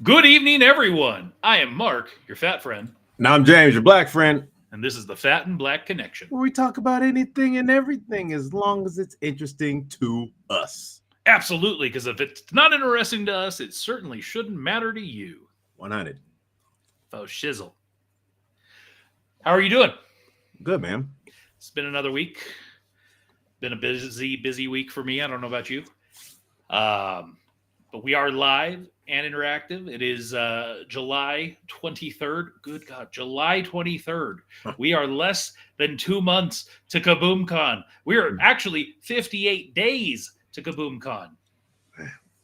Good evening, everyone. I am Mark, your fat friend, Now I'm James, your black friend, and this is the Fat and Black Connection. where we talk about anything and everything as long as it's interesting to us. Absolutely, because if it's not interesting to us, it certainly shouldn't matter to you. 100. Oh, shizzle. How are you doing? Good, man. It's been another week. Been a busy week for me. I don't know about you. But we are live and interactive. It is July 23rd. Good God, July 23rd. We are less than 2 months to KaboomCon. We are actually 58 days to KaboomCon.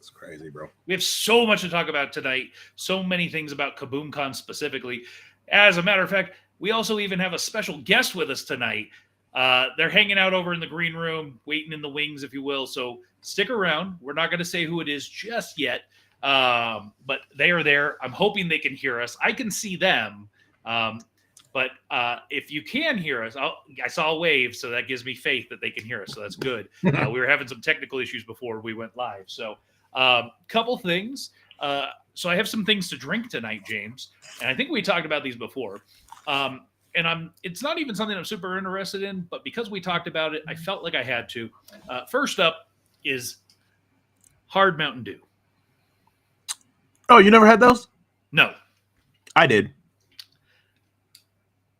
It's crazy, bro. We have so much to talk about tonight. So many things about KaboomCon specifically. As a matter of fact, we also even have a special guest with us tonight. They're hanging out over in the green room, waiting in the wings, if you will. So stick around. We're not going to say who it is just yet, but they are there. I'm hoping they can hear us. I can see them, but if you can hear us, I saw a wave, so that gives me faith that they can hear us. So that's good. We were having some technical issues before we went live. So couple things. So I have some things to drink tonight, James, and I think we talked about these before. And it's not even something I'm super interested in, but because we talked about it, I felt like I had to. First up is Hard Mountain Dew. Oh, you never had those? No. I did.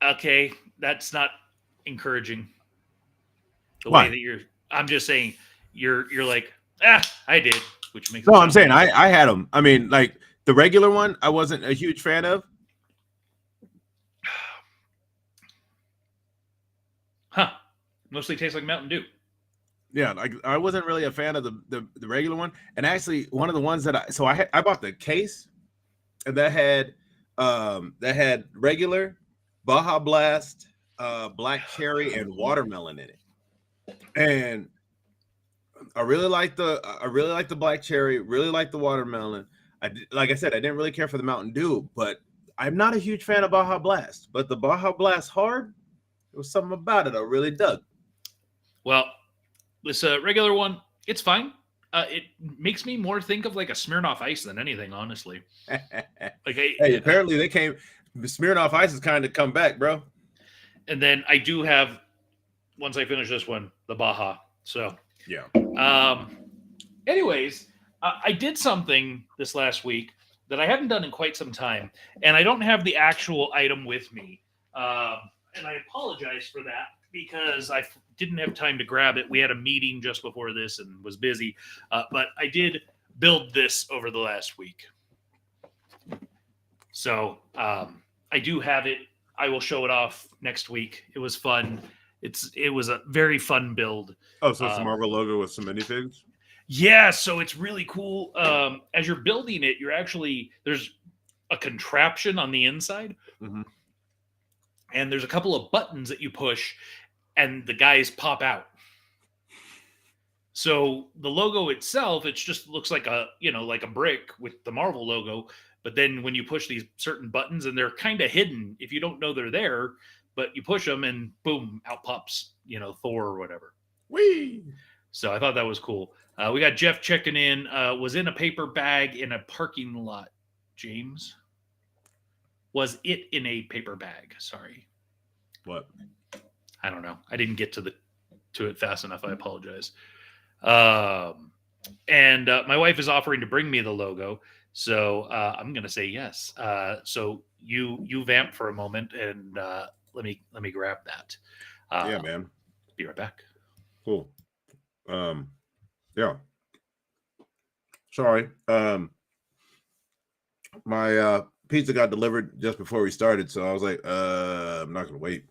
Okay, that's not encouraging. The Why? way that I'm just saying you're like, I did, which makes No, I'm saying I had them. I mean, like the regular one, I wasn't a huge fan of. Huh. Mostly tastes like Mountain Dew. Yeah, like I wasn't really a fan of the regular one. And actually, one of the ones that I bought the case, and that had regular, Baja Blast, black cherry, and watermelon in it. And I really like the black cherry, really like the watermelon. Like I said, I didn't really care for the Mountain Dew, but I'm not a huge fan of Baja Blast. But the Baja Blast Hard, there was something about it I really dug. Well, this regular one, it's fine. It makes me more think of like a Smirnoff Ice than anything, honestly. Hey, apparently Smirnoff Ice has kind of come back, bro. And then I do have, once I finish this one, the Baja. So yeah. Anyways, I did something this last week that I hadn't done in quite some time, and I don't have the actual item with me. And I apologize for that because I didn't have time to grab it. We had a meeting just before this and was busy, but I did build this over the last week. So I do have it. I will show it off next week. It was fun. It was a very fun build. Oh, so it's a Marvel logo with some minifigs? Yeah, so it's really cool. As you're building it, there's a contraption on the inside. Mm-hmm. And there's a couple of buttons that you push and the guys pop out. So the logo itself, it just looks like a brick with the Marvel logo. But then when you push these certain buttons, and they're kind of hidden if you don't know they're there, but you push them and boom, out pops, Thor or whatever. Whee! So I thought that was cool. We got Jeff checking in, was in a paper bag in a parking lot. James? Was it in a paper bag? Sorry. What? I don't know. I didn't get to it fast enough. I apologize. And my wife is offering to bring me the logo, so I'm gonna say yes. So you vamp for a moment, and let me grab that. Yeah, man. Be right back. Cool. Yeah. Sorry. My pizza got delivered just before we started, so I was like, I'm not gonna wait.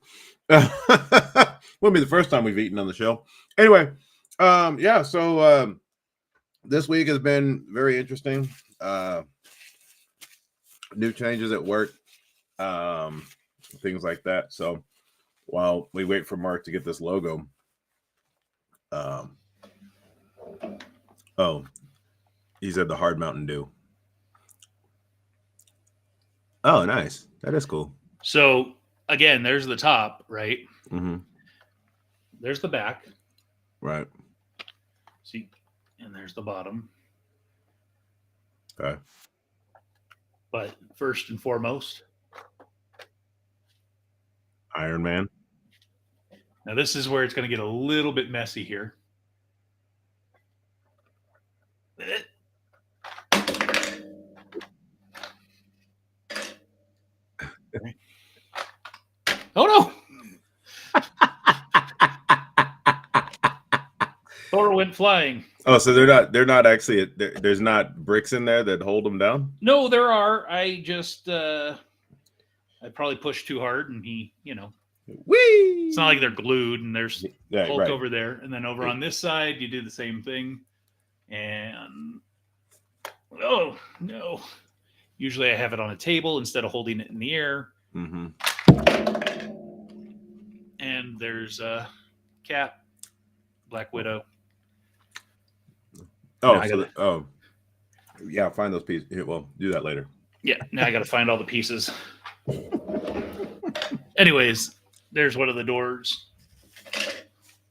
Won't be the first time we've eaten on the show. Anyway, yeah, so this week has been very interesting. New changes at work, things like that. So while we wait for Mark to get this logo, he said the Hard Mountain Dew. Oh, nice. That is cool. So again, there's the top, right? Mm-hmm. There's the back. Right. See, and there's the bottom. Okay. But first and foremost, Iron Man. now this is where it's going to get a little bit messy here. Oh no! Thor went flying. Oh, so they're not actually there's not bricks in there that hold them down? No, there are. I just I probably pushed too hard, and he, Whee! it's not like they're glued, and there's Yeah, Hulk right. over there, and then over on this side, you do the same thing. And oh no! Usually, I have it on a table instead of holding it in the air. Mm-hmm. And there's Cap, Black Widow. Oh, No, yeah. Find those pieces. Yeah, well, do that later. Yeah, now I got to find all the pieces. Anyways, there's one of the doors.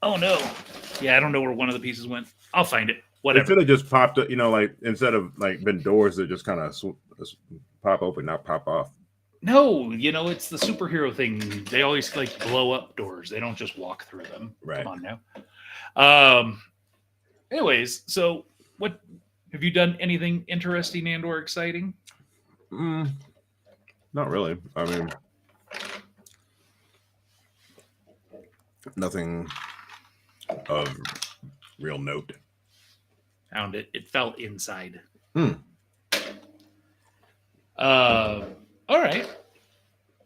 Oh no! Yeah, I don't know where one of the pieces went. I'll find it. It Whatever. could have just popped up, like instead of like been doors that just kind of pop open, not pop off. No, it's the superhero thing. They always like blow up doors. They don't just walk through them. Right. Come on now. Anyways, so what have you done? Anything interesting and or exciting? Not really. I mean, nothing of real note. Found it. It fell inside. All right.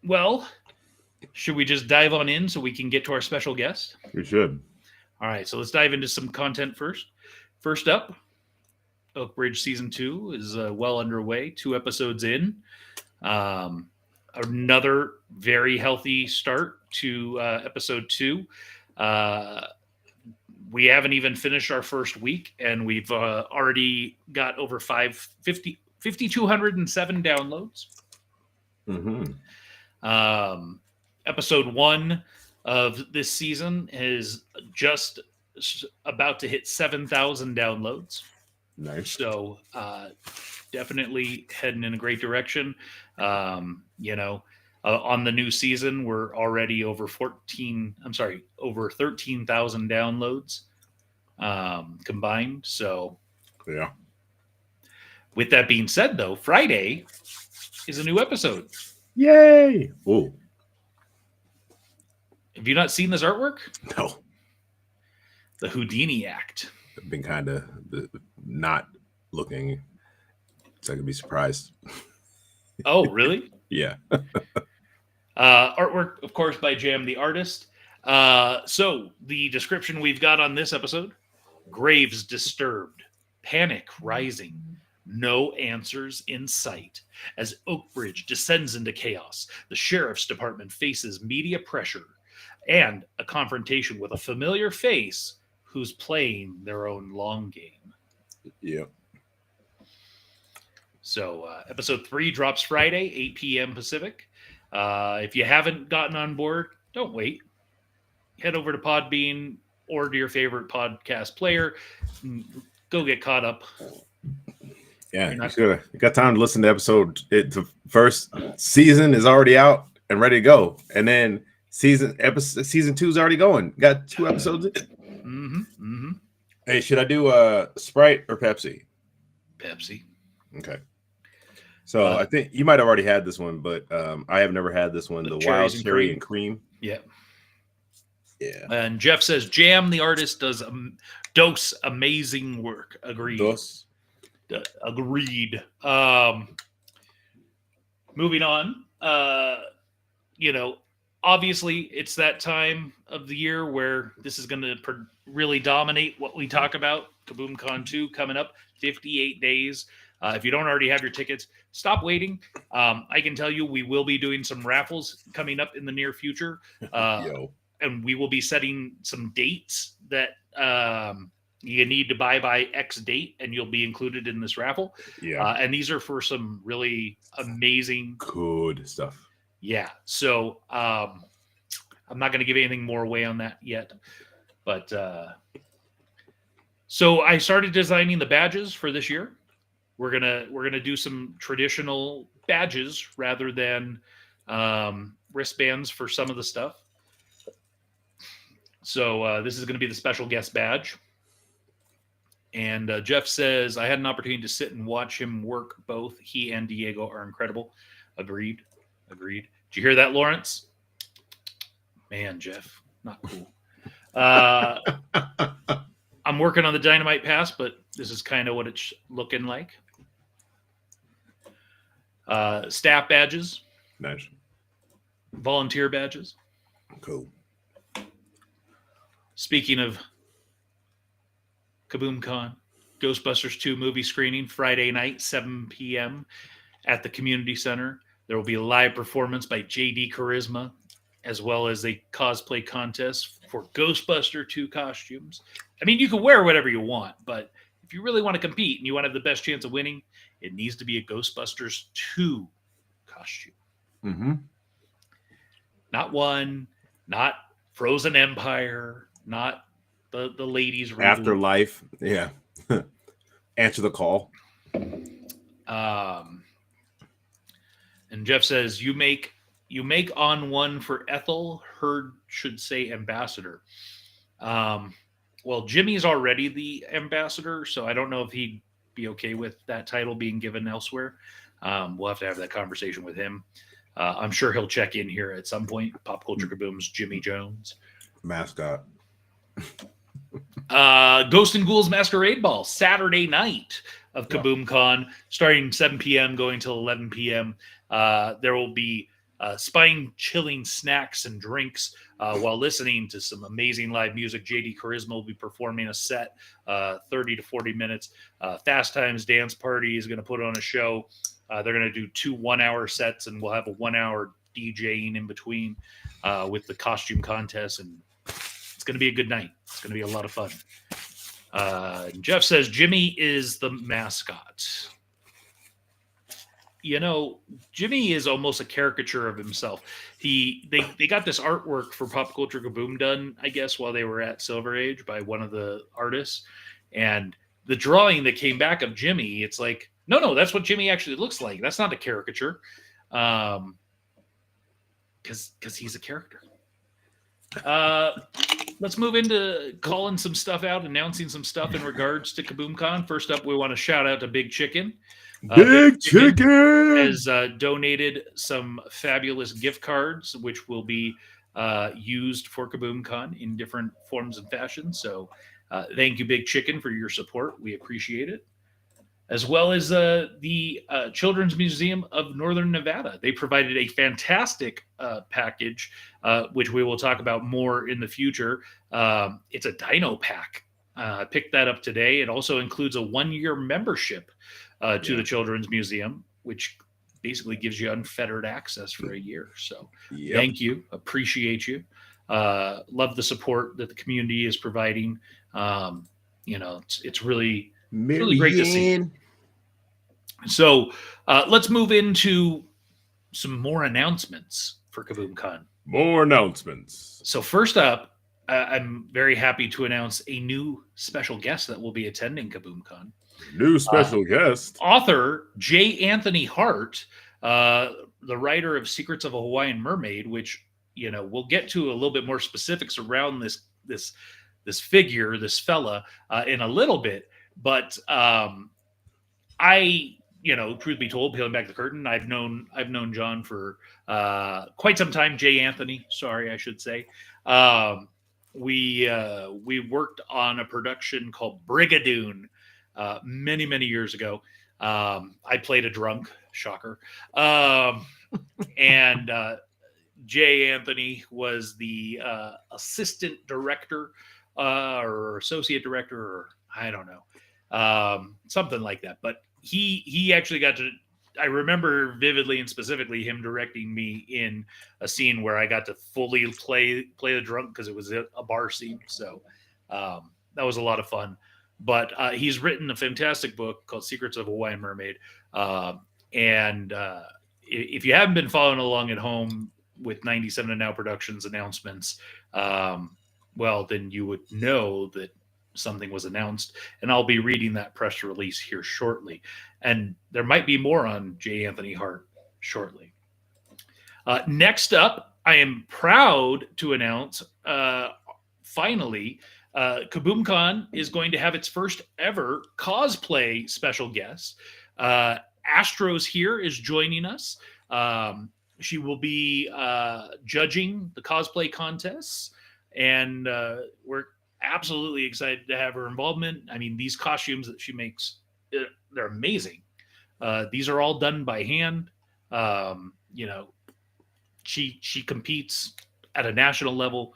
Well, should we just dive on in so we can get to our special guest? You should. All right, so let's dive into some content first. First up, Oak Bridge Season 2 is well underway, 2 episodes in. Another very healthy start to Episode 2. We haven't even finished our first week, and we've already got over 5,207 downloads. Mm-hmm. Episode 1 of this season is just about to hit 7,000 downloads. Nice. So definitely heading in a great direction. On the new season, we're already over 13,000 downloads combined. So yeah. With that being said, though, Friday is a new episode. Yay! Oh, Have you not seen this artwork? no. The Houdini Act. I've been kind of not looking, so I could be surprised. Oh, really? Yeah. Artwork, of course, by Jam the Artist. So the description we've got on this episode: graves disturbed, panic rising, no answers in sight. As Oakbridge descends into chaos, the sheriff's department faces media pressure and a confrontation with a familiar face who's playing their own long game. Yeah. So episode 3 drops Friday, 8 p.m. Pacific. If you haven't gotten on board, don't wait. Head over to Podbean or to your favorite podcast player. Go get caught up. Yeah, you got time to listen to episode. The first season is already out and ready to go, and then season 2 is already going. Got 2 episodes. Mm-hmm, mm-hmm. Hey, should I do Sprite or Pepsi? Pepsi. Okay. So I think you might have already had this one, but I have never had this one. The wild cherry and cream. Yeah. Yeah. And Jeff says Jam the Artist does amazing work. Agreed. Agreed. Moving on. Obviously it's that time of the year where this is going to really dominate what we talk about. KaboomCon 2 coming up, 58 days. If you don't already have your tickets, stop waiting. I can tell you we will be doing some raffles coming up in the near future. And we will be setting some dates that you need to buy by X date, and you'll be included in this raffle. Yeah. And these are for some really amazing, good stuff. Yeah. So I'm not going to give anything more away on that yet. But so I started designing the badges for this year. We're gonna do some traditional badges rather than wristbands for some of the stuff. So this is going to be the special guest badge. And Jeff says, I had an opportunity to sit and watch him work. Both he and Diego are incredible. Agreed. Did you hear that, Lawrence? Man, Jeff, not cool. I'm working on the Dynamite Pass, but this is kind of what it's looking like. Staff badges. Nice. Volunteer badges. Cool. Speaking of Kaboom Con, Ghostbusters 2 movie screening Friday night, 7 p.m. at the community center. There will be a live performance by JD Charisma, as well as a cosplay contest for Ghostbuster 2 costumes. I mean, you can wear whatever you want, but if you really want to compete and you want to have the best chance of winning, it needs to be a Ghostbusters 2 costume. Mm-hmm. Not one, not Frozen Empire, not the ladies' reboot. Afterlife. Yeah. Answer the call. And Jeff says, you make on one for Ethel. Heard should say ambassador. Well, Jimmy's already the ambassador, so I don't know if he'd be okay with that title being given elsewhere. We'll have to have that conversation with him. I'm sure he'll check in here at some point. Pop Culture Kaboom's Jimmy Jones. Mascot. Ghost and Ghouls Masquerade Ball, Saturday night of Kaboom Con, starting 7 p.m., going till 11 p.m. There will be spine-chilling snacks and drinks while listening to some amazing live music. JD Charisma will be performing a set, 30 to 40 minutes. Fast Times Dance Party is going to put on a show. They're going to do 2 1-hour sets, and we'll have a 1-hour DJing in between with the costume contest, and it's going to be a good night. It's going to be a lot of fun. Jeff says Jimmy is the mascot. You know, Jimmy is almost a caricature of himself. They got this artwork for Pop Culture Kaboom done, I guess, while they were at Silver Age by one of the artists, and the drawing that came back of Jimmy, it's like, no, that's what Jimmy actually looks like. That's not a caricature, because he's a character. Let's move into calling some stuff out, announcing some stuff in regards to Kaboom Con. First up, we want to shout out to Big Chicken. Big Chicken has donated some fabulous gift cards, which will be used for Kaboom Con in different forms and fashions. So thank you, Big Chicken, for your support. We appreciate it. As well as the Children's Museum of Northern Nevada. They provided a fantastic package, which we will talk about more in the future. It's a dino pack. I picked that up today. It also includes a 1-year membership to the Children's Museum, which basically gives you unfettered access for a year. So Thank you. Appreciate you. Love the support that the community is providing. It's really... really great to see. So let's move into some more announcements for Kaboom Con. More announcements. So first up, I'm very happy to announce a new special guest that will be attending Kaboom Con. New special guest. Author J. Anthony Hart, the writer of Secrets of a Hawaiian Mermaid, which, we'll get to a little bit more specifics around this figure, this fella, in a little bit. But truth be told, peeling back the curtain, I've known John for quite some time. Jay Anthony, sorry, I should say. We worked on a production called Brigadoon many, many years ago. I played a drunk, shocker. And Jay Anthony was the assistant director or associate director, or I don't know. Something like that. But he actually got to, I remember vividly and specifically him directing me in a scene where I got to fully play the drunk because it was a bar scene. So that was a lot of fun. But he's written a fantastic book called Secrets of a Hawaiian Mermaid. And if you haven't been following along at home with 97 and Now Productions announcements, well, then you would know that something was announced, and I'll be reading that press release here shortly. And there might be more on J. Anthony Hart shortly. Next up, I am proud to announce, finally, KaboomCon is going to have its first ever cosplay special guest. Astros here is joining us. She will be judging the cosplay contests, and we're absolutely excited to have her involvement. I mean, these costumes that she makes, they're amazing. These are all done by hand. You know, she competes at a national level.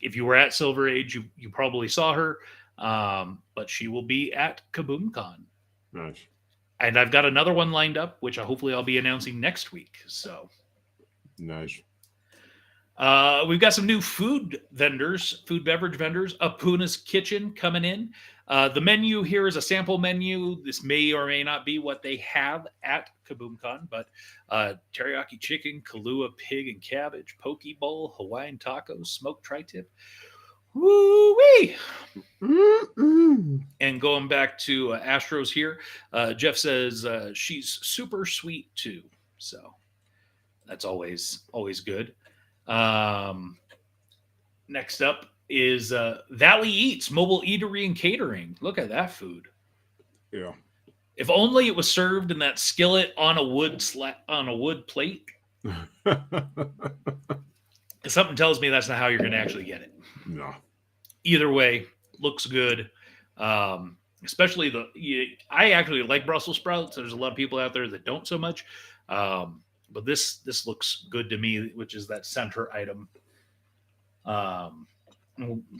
If you were at Silver Age, you probably saw her, but she will be at KaboomCon. Nice. And I've got another one lined up, which hopefully I'll be announcing next week. So nice. We've got some new food beverage vendors. Apuna's Kitchen coming in. The menu here is a sample menu. This may or may not be what they have at KaboomCon, but teriyaki chicken, Kahlua pig and cabbage, poke bowl, Hawaiian tacos, smoked tri-tip. Woo-wee! And going back to Astros here, Jeff says she's super sweet too. So that's always good. Next up is Valley Eats, mobile eatery and catering. Look at that food. Yeah. If only it was served in that skillet on a wood plate. Something tells me that's not how you're going to actually get it. No. Either way, looks good. Especially I actually like Brussels sprouts. There's a lot of people out there that don't so much. But this looks good to me, which is that center item.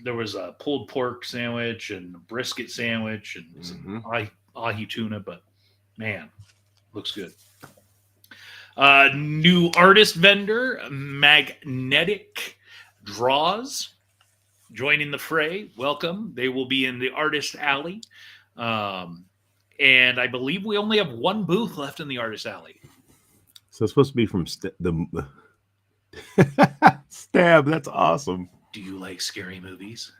There was a pulled pork sandwich and a brisket sandwich and some ahi tuna, but man, looks good. New artist vendor, Magnetic Draws, joining the fray. Welcome. They will be in the Artist Alley. And I believe we only have one booth left in the Artist Alley. So it's supposed to be from the Stab. That's awesome. Do you like scary movies?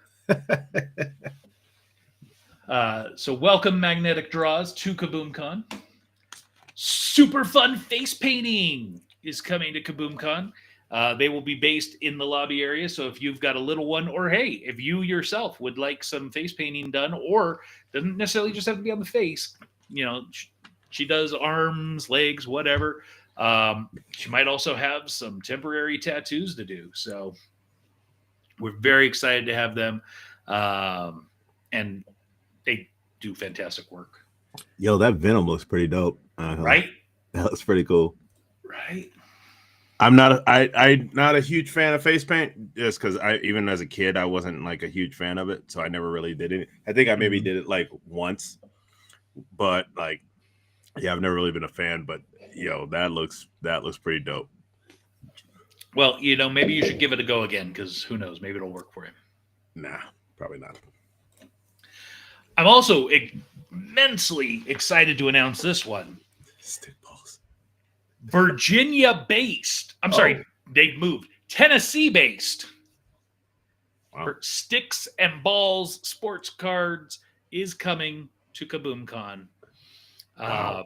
So welcome, Magnetic Draws, to KaboomCon. Super fun face painting is coming to KaboomCon. They will be based in the lobby area. So if you've got a little one, or hey, if you yourself would like some face painting done, or doesn't necessarily just have to be on the face, you know, she does arms, legs, whatever. She might also have some temporary tattoos to do. So we're very excited to have them. And they do fantastic work. Yo, that Venom looks pretty dope. Right? That looks pretty cool. Right. I'm not a huge fan of face paint, just because even as a kid I wasn't like a huge fan of it, so I never really did it. I think I maybe did it like once, but like, yeah, I've never really been a fan. But yo, that looks pretty dope. Well, you know, maybe you should give it a go again, because who knows, maybe it'll work for you. Nah, probably not. I'm also immensely excited to announce this one. Stickballs. Virginia-based. I'm sorry, they moved. Tennessee-based. Wow. Sticks and Balls Sports Cards is coming to KaboomCon. Wow.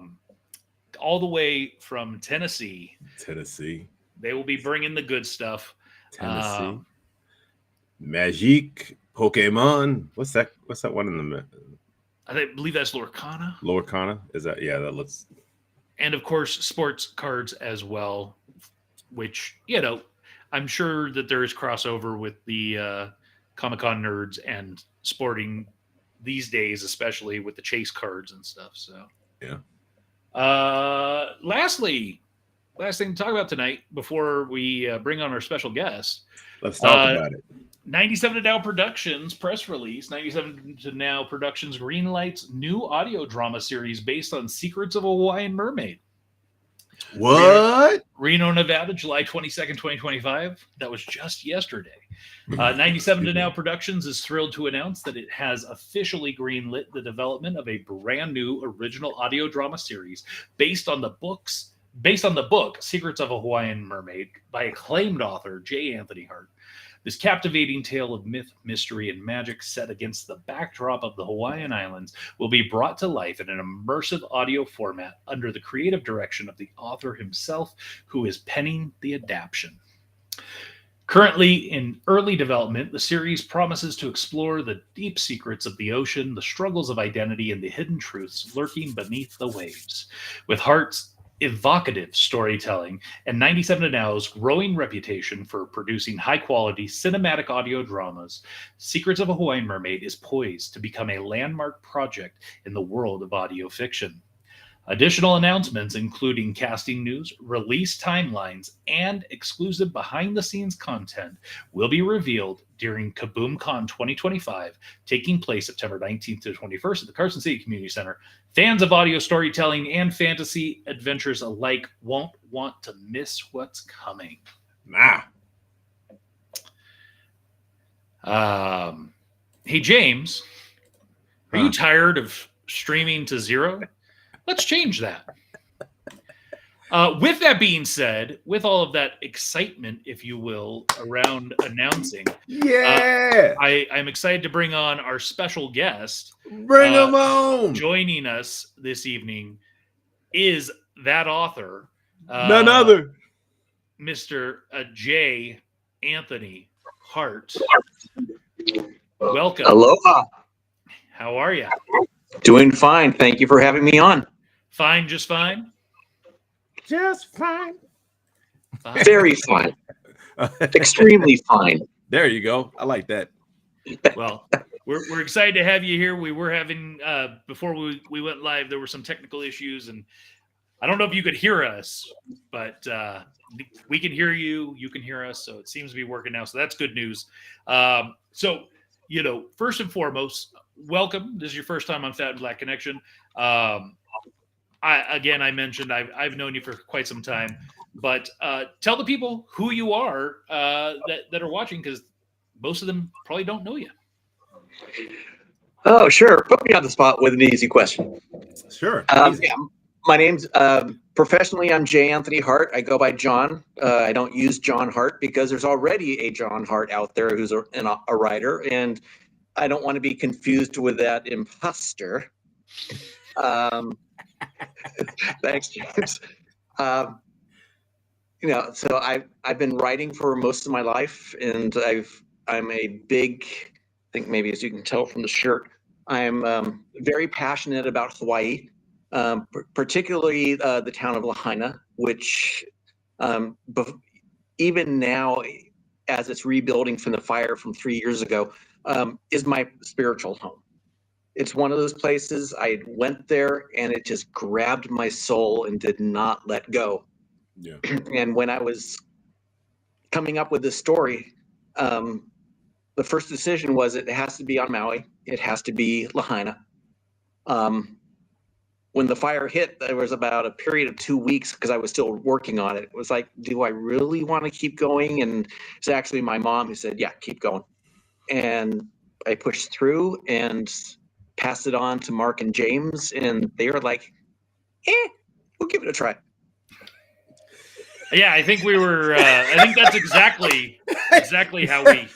All the way from Tennessee. They will be bringing the good stuff. Tennessee. Magic, Pokemon. What's that one in the I believe that's Lorcana. Lorcana? Is that? Yeah, that looks. And of course, sports cards as well, which, you know, I'm sure that there is crossover with the Comic-Con nerds and sporting these days, especially with the chase cards and stuff. So, yeah. Last thing to talk about tonight before we bring on our special guest. Let's talk about it. 97 to Now Productions press release. 97 to Now Productions greenlights new audio drama series based on Secrets of a Hawaiian Mermaid. What? Reno, Nevada, July 22nd, 2025. That was just yesterday. 97 to Now Productions is thrilled to announce that it has officially greenlit the development of a brand new original audio drama series based on the book Secrets of a Hawaiian Mermaid by acclaimed author J. Anthony Hart. This captivating tale of myth, mystery, and magic set against the backdrop of the Hawaiian Islands will be brought to life in an immersive audio format under the creative direction of the author himself, who is penning the adaptation. Currently in early development, the series promises to explore the deep secrets of the ocean, the struggles of identity, and the hidden truths lurking beneath the waves. With Hart's evocative storytelling and 97 Now's growing reputation for producing high-quality cinematic audio dramas, Secrets of a Hawaiian Mermaid is poised to become a landmark project in the world of audio fiction. Additional announcements, including casting news, release timelines, and exclusive behind-the-scenes content, will be revealed during KaboomCon 2025, taking place September 19th to 21st at the Carson City Community Center. Fans of audio storytelling and fantasy adventures alike won't want to miss what's coming. Nah. Hey, James, are you tired of streaming to zero? Let's change that. With that being said, with all of that excitement, if you will, around announcing, I'm excited to bring on our special guest. Bring him on. Joining us this evening is that author, none other, Mr. J. Anthony Hart. Welcome. Aloha. How are you? Doing fine. Thank you for having me on. Fine, just fine? Just fine. Fine. Very fine. Extremely fine. There you go. I like that. Well, we're excited to have you here. We were having, before we went live, there were some technical issues, and I don't know if you could hear us, but we can hear you. You can hear us, so it seems to be working now. So that's good news. So, first and foremost, welcome. This is your first time on Fat and Black Connection. I mentioned I've known you for quite some time, but tell the people who you are that are watching, because most of them probably don't know you. Oh, sure. Put me on the spot with an easy question. Sure. Yeah, my name's professionally, I'm J. Anthony Hart. I go by John. I don't use John Hart because there's already a John Hart out there who's a writer, and I don't want to be confused with that imposter. Thanks, James. So I've been writing for most of my life, and I'm a big, I think maybe as you can tell from the shirt, I'm very passionate about Hawaii, particularly the town of Lahaina, which even now, as it's rebuilding from the fire from 3 years ago, is my spiritual home. It's one of those places I went there and it just grabbed my soul and did not let go. Yeah. And when I was coming up with this story, the first decision was it has to be on Maui. It has to be Lahaina. When the fire hit, there was about a period of 2 weeks because I was still working on it. It was like, do I really want to keep going? And it's actually my mom who said, yeah, keep going. And I pushed through and passed it on to Mark and James, and they were like, we'll give it a try. Yeah, I think we were, I think that's exactly how we.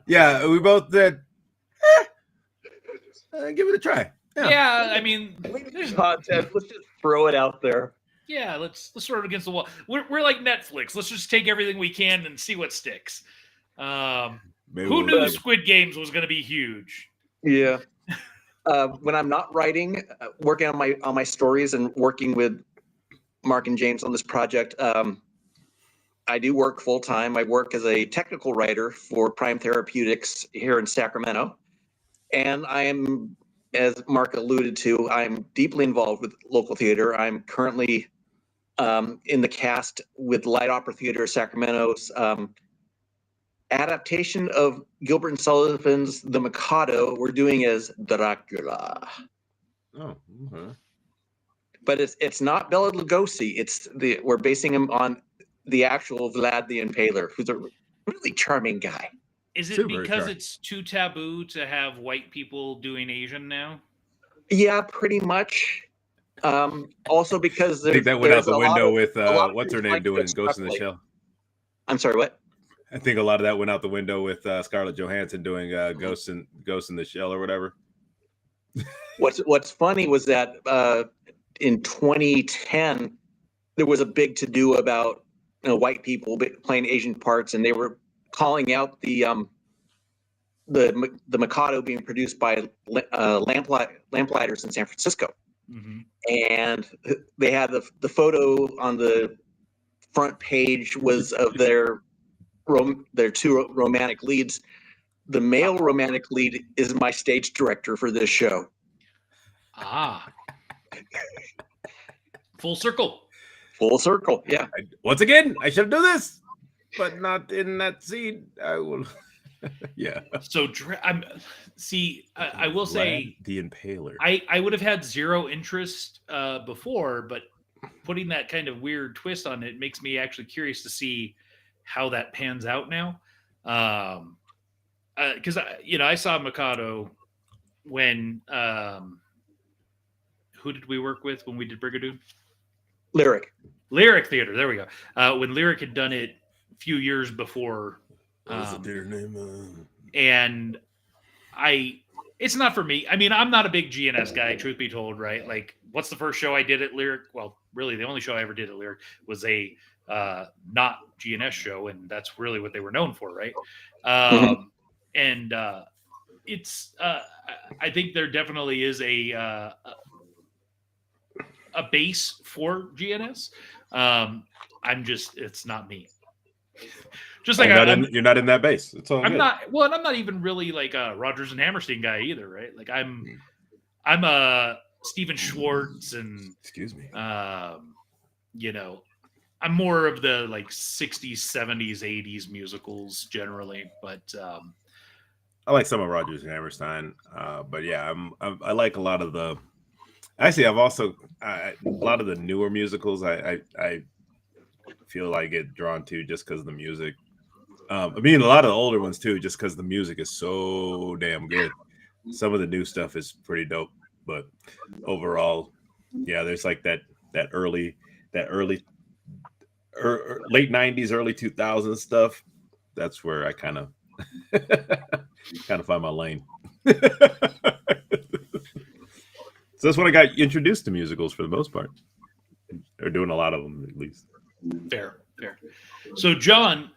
Yeah, we both did. Give it a try. Yeah, I mean, there's content. Let's just throw it out there. Yeah, let's throw it against the wall. We're like Netflix. Let's just take everything we can and see what sticks. Who knew Squid Games was going to be huge? Yeah. When I'm not writing, working on my stories and working with Mark and James on this project, I do work full time. I work as a technical writer for Prime Therapeutics here in Sacramento, and I am, as Mark alluded to, I'm deeply involved with local theater. I'm currently in the cast with Light Opera Theater Sacramento's adaptation of Gilbert and Sullivan's The Mikado. We're doing as Dracula. Oh, okay. But it's not Bela Lugosi. We're basing him on the actual Vlad the Impaler, who's a really charming guy. Is it because it's too taboo to have white people doing Asian now? Yeah, pretty much. Also because I think that went out the window with what's her name doing Ghost in the Shell. I'm sorry, what? I think a lot of that went out the window with Scarlett Johansson doing Ghost in the Shell or whatever. What's funny was that in 2010 there was a big to do about white people playing Asian parts, and they were calling out the Mikado being produced by Lamplighters in San Francisco. Mm-hmm. And they had the photo on the front page was of their two romantic leads. The male romantic lead is my stage director for this show. Ah, full circle. Full circle, yeah. Once again, I should do this, but not in that scene. I will. Yeah. So I will say Vlad the Impaler. I would have had zero interest before, but putting that kind of weird twist on it makes me actually curious to see how that pans out now. Because I saw Mikado when who did we work with when we did Brigadoon? Lyric Theater. There we go. When Lyric had done it a few years before. What was the theater name? And it's not for me. I mean, I'm not a big GNS guy, truth be told, right? Like, what's the first show I did at Lyric? Well, really, the only show I ever did at Lyric was a not GNS show, and that's really what they were known for, right? And it's I think there definitely is a base for GNS. It's not me. Just like you're not in that base. It's all I'm good. not. Well, and I'm not even really like a Rodgers and Hammerstein guy either, right? Like I'm a Steven Schwartz and excuse me. I'm more of the like 60s, 70s, 80s musicals generally, but I like some of Rodgers and Hammerstein, but yeah, I like a lot of the. Actually, I've also a lot of the newer musicals. I feel like I get drawn to just because of the music. I mean, a lot of the older ones too, just because the music is so damn good. Some of the new stuff is pretty dope, but overall, yeah, there's like that early late 90s, early 2000s stuff. That's where I kind of find my lane. So that's when I got introduced to musicals for the most part. They're doing a lot of them, at least. Fair. So, John,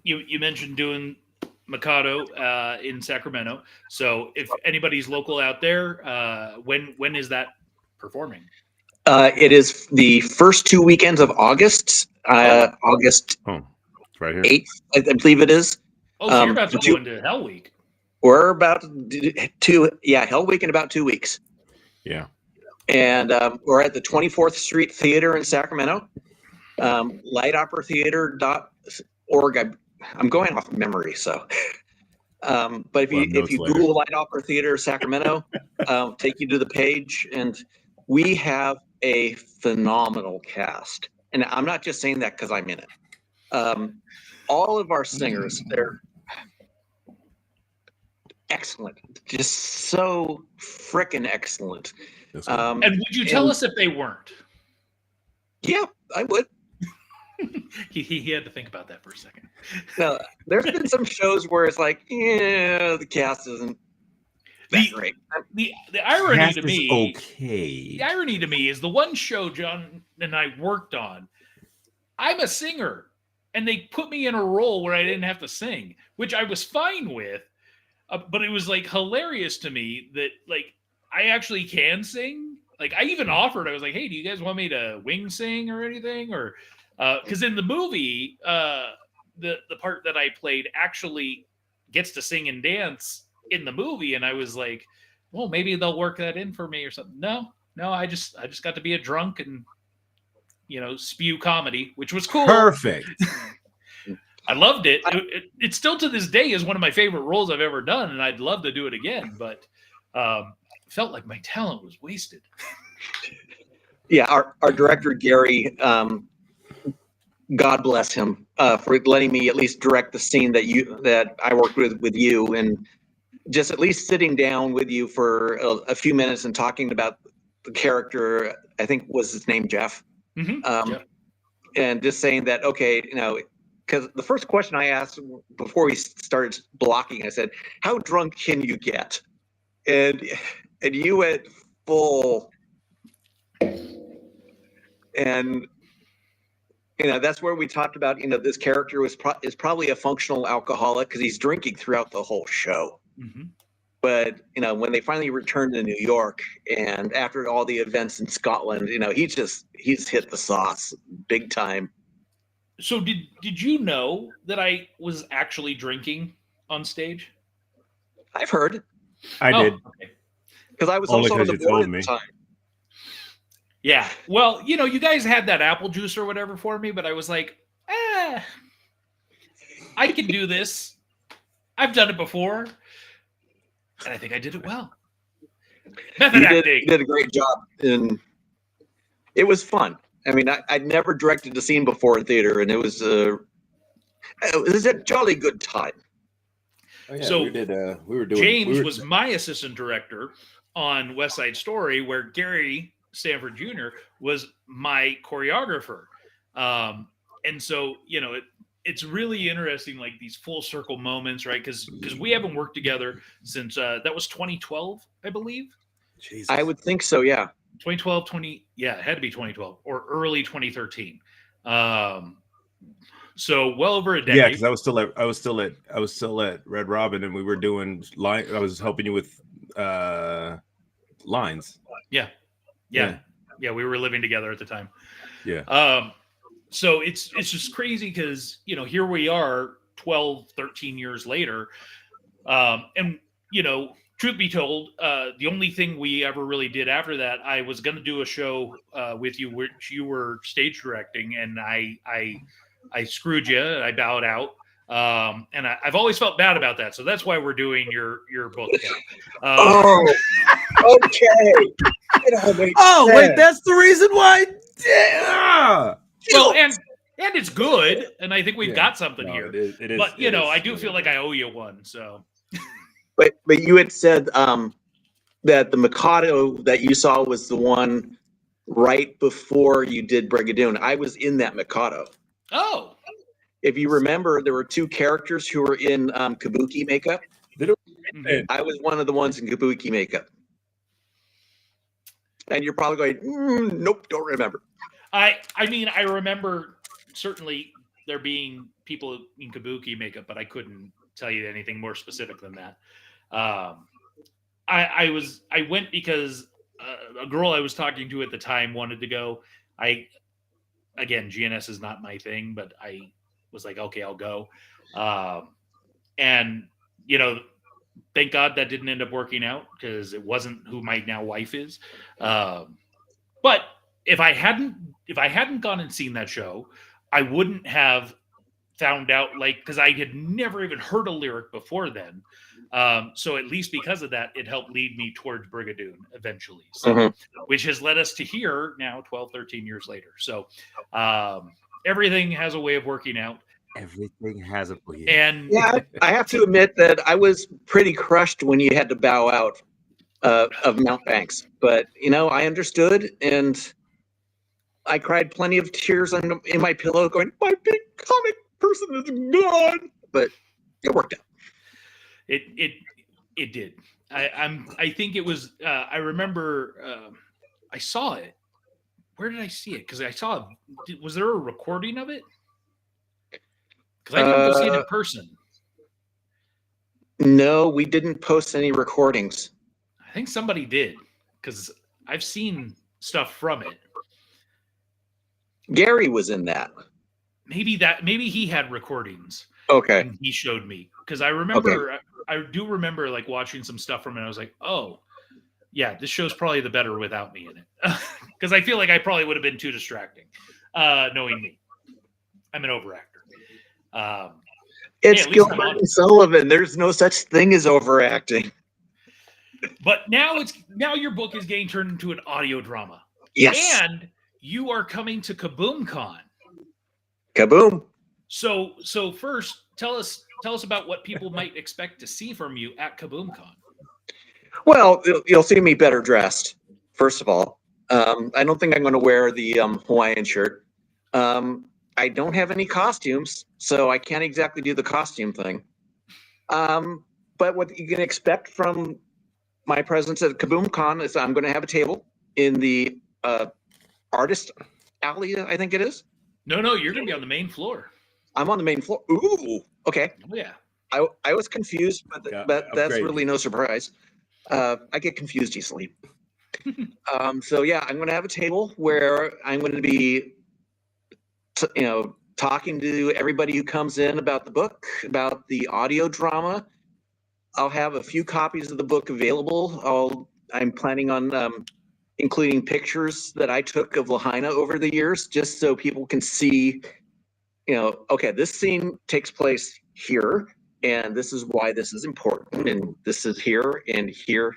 you mentioned doing Mikado in Sacramento. So, if anybody's local out there, when is that performing? It is the first 2 weekends of August. August it's right here. 8th, I believe it is. Oh, so you're about to go into Hell Week. We're about to Hell Week in about 2 weeks. Yeah. And we're at the 24th Street Theater in Sacramento. Lightoperatheater.org. I'm going off memory, so. But if you Google Light Opera Theater Sacramento, take you to the page, and we have a phenomenal cast. And I'm not just saying that because I'm in it. All of our singers, they're excellent, just so freaking excellent. And would you tell us if they weren't? Yeah, I would. he had to think about that for a second. Now, there's been some shows where it's like, yeah, the cast isn't that great. The irony to me, okay. The irony to me is the one show John and I worked on. I'm a singer, and they put me in a role where I didn't have to sing, which I was fine with. But it was like hilarious to me that like I actually can sing. Like I even offered, I was like, hey, do you guys want me to wing sing or anything? Or because in the movie, the part that I played actually gets to sing and dance in the movie, and I was like, well, maybe they'll work that in for me or something. No, I just got to be a drunk and spew comedy, which was cool. Perfect. I loved it. It still to this day is one of my favorite roles I've ever done, and I'd love to do it again. But felt like my talent was wasted. Yeah, our director Gary, God bless him for letting me at least direct the scene that I worked with you, and just at least sitting down with you for a few minutes and talking about the character. I think was his name Jeff. Mm-hmm. And just saying that, okay, because the first question I asked before we started blocking, I said, "How drunk can you get?" And you went full, and that's where we talked about this character is probably a functional alcoholic because he's drinking throughout the whole show. Mm-hmm. But when they finally returned to New York, and after all the events in Scotland, he's hit the sauce big time. So did you know that I was actually drinking on stage? I've heard. I did. Because I was Only also on 'cause the you board told at me. the time. Yeah. Well, you guys had that apple juice or whatever for me, but I was like, I can do this. I've done it before. And I think I did it well. Method acting. You did a great job. And it was fun. I mean, I'd never directed a scene before in theater, and it was a jolly good time. Oh, yeah, So we were doing. James was my assistant director on West Side Story, where Gary Stanford Jr. was my choreographer. And so, it's really interesting, like these full circle moments, right? Because we haven't worked together since that was 2012, I believe. Jesus. I would think so, yeah. 2012, it had to be 2012 or early 2013. So well over a decade. Yeah, because I was still at Red Robin, and we were doing line. I was helping you with lines. Yeah, we were living together at the time. Yeah. So it's just crazy because here we are 12, 13 years later, and truth be told, the only thing we ever really did after that, I was going to do a show with you, which you were stage directing, and I screwed you. I bowed out, and I've always felt bad about that. So that's why we're doing your book now. Okay. It all makes sense. Wait, that's the reason why. Yeah. Well, and it's good, and I think we've got something here. It is, but I do feel like I owe you one. So. But you had said that the Mikado that you saw was the one right before you did Brigadoon. I was in that Mikado. Oh. If you remember, there were two characters who were in kabuki makeup. Mm-hmm. I was one of the ones in kabuki makeup. And you're probably going, nope, don't remember. I mean, I remember certainly there being people in kabuki makeup, but I couldn't tell you anything more specific than that. I went because a girl I was talking to at the time wanted to go. Again, GNS is not my thing, but I was like, okay, I'll go. And thank God that didn't end up working out because it wasn't who my now wife is. But if I hadn't gone and seen that show, I wouldn't have found out, because I had never even heard a lyric before then. So at least because of that, it helped lead me towards Brigadoon eventually. So, which has led us to here now 12, 13 years later. So everything has a way of working out. Everything has a way. And yeah, I have to admit that I was pretty crushed when you had to bow out of Mount Banks. But, I understood, and I cried plenty of tears in my pillow going, my big comic person is gone. But it worked out. It did. I think it was. I remember. I saw it. Where did I see it? Because I saw. Was there a recording of it? Because I didn't go see it in person. No, we didn't post any recordings. I think somebody did, because I've seen stuff from it. Gary was in that. Maybe he had recordings. Okay. And he showed me, because I remember. Okay. I do remember watching some stuff from it. I was like, oh, yeah, this show's probably the better without me in it, because I feel like I probably would have been too distracting, knowing me. I'm an overactor. It's Gilbert and Sullivan. There's no such thing as overacting. But now your book is getting turned into an audio drama. Yes. And you are coming to KaboomCon. Kaboom. So first, tell us about what people might expect to see from you at KaboomCon. Well, you'll see me better dressed, first of all. I don't think I'm going to wear the Hawaiian shirt. I I don't have any costumes, so I can't exactly do the costume thing. But what you can expect from my presence at KaboomCon is I'm going to have a table in the artist alley, I think it is. No, you're going to be on the main floor. I'm on the main floor. Ooh, okay. Oh, yeah. I was confused, but Yeah, that's upgrade. really no surprise. I get confused easily. So yeah, I'm going to have a table where I'm going to be, talking to everybody who comes in about the book, about the audio drama. I'll have a few copies of the book available. I'm planning on including pictures that I took of Lahaina over the years, just so people can see, okay, this scene takes place here, and this is why this is important, and this is here and here.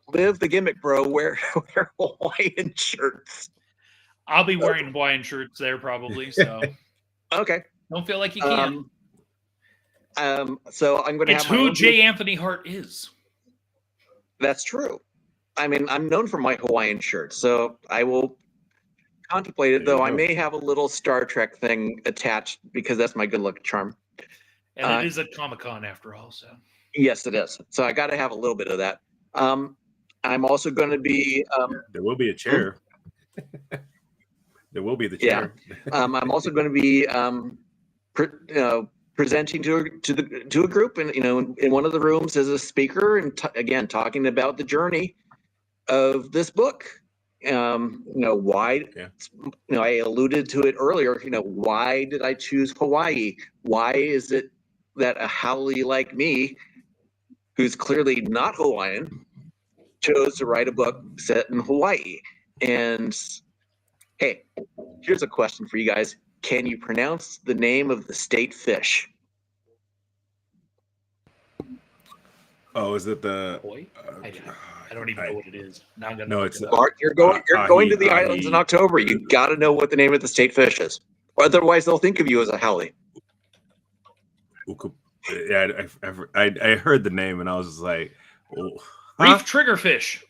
Live the gimmick, bro. Wear Hawaiian shirts. I'll be wearing Hawaiian shirts there probably, so Okay. don't feel like you can't. So I'm going to It's have my who own J. Anthony Hart is. That's true. I mean, I'm known for my Hawaiian shirts, so I will contemplate it, There you though I go. may have a little Star Trek thing attached because that's my good luck charm. And it is a Comic-Con after all, so. Yes, it is. So I got to have a little bit of that. I'm also going to be There will be a chair. There will be the Yeah. chair. I'm also going to be presenting to a group, and in one of the rooms as a speaker, and again talking about the journey of this book. Why? Yeah. I alluded to it earlier. Why did I choose Hawaii? Why is it that a haole like me, who's clearly not Hawaiian, chose to write a book set in Hawaii? And hey, here's a question for you guys. Can you pronounce the name of the state fish? Oh, is it the? Boy, I don't even know what it is. Now I'm gonna No, look it's it up. Bart, you're going to the Ahi. islands in October. You got to know what the name of the state fish is. Otherwise, they'll think of you as a haole. Yeah, I heard the name and I was just like, oh, Reef triggerfish.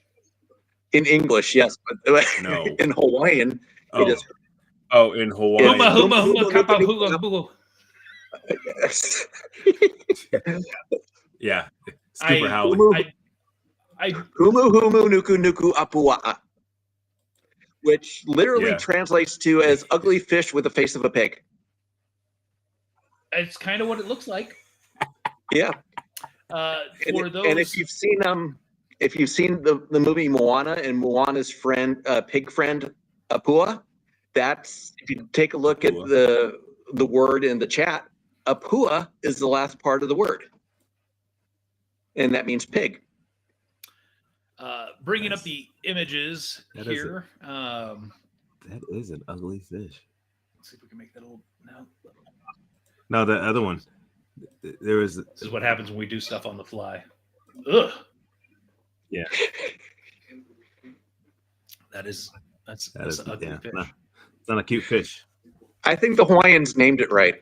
In English, yes, but No. in Hawaiian, Oh. it is. Oh, in Hawaii. Huma, huma, huma, kappa, huma, huma. Yeah, super I- howling. Humu humu nuku nuku apua'a, which literally Yeah. translates to as ugly fish with the face of a pig. It's kind of what it looks like. Yeah. For those, And if you've seen the movie Moana and Moana's friend, pig friend Apua, that's, if you take a look at Apua. the word in the chat, Apua is the last part of the word, and that means pig. bringing up the images That is here. That is an ugly fish. Let's see if we can make that old. No, No, the other one. There was. this is what happens when we do stuff on the fly. Ugh. Yeah. That's That is, an ugly yeah. fish. No, it's not a cute fish. I think the Hawaiians named it right.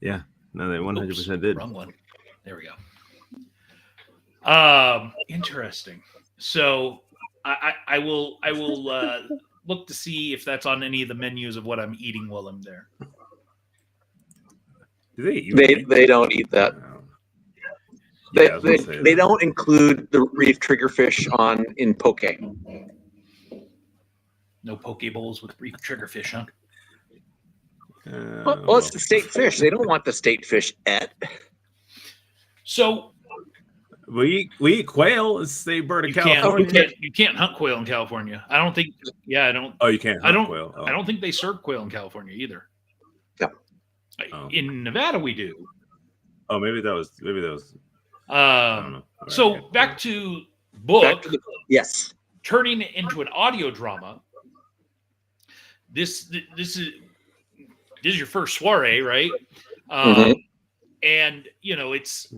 Yeah. No, they 100% did. Wrong one. There we go. Interesting. So I will look to see if that's on any of the menus of what I'm eating while I'm there. Do they eat? They don't eat that. Yeah, I was gonna say They that. don't include the reef triggerfish in poke. No poke bowls with reef triggerfish, huh? Well, it's the state fish. They don't want the state fish et. So We eat quail. It's the bird of you California. can't hunt quail in California. I don't think. Yeah, I don't. Oh, you can't hunt I don't. quail. Oh. I don't think they serve quail in California either. No. Oh. In Nevada, we do. Oh, maybe that was. I don't know. All So right. back to book. Yes. Turning it into an audio drama. This is your first soiree, right? Mhm. And it's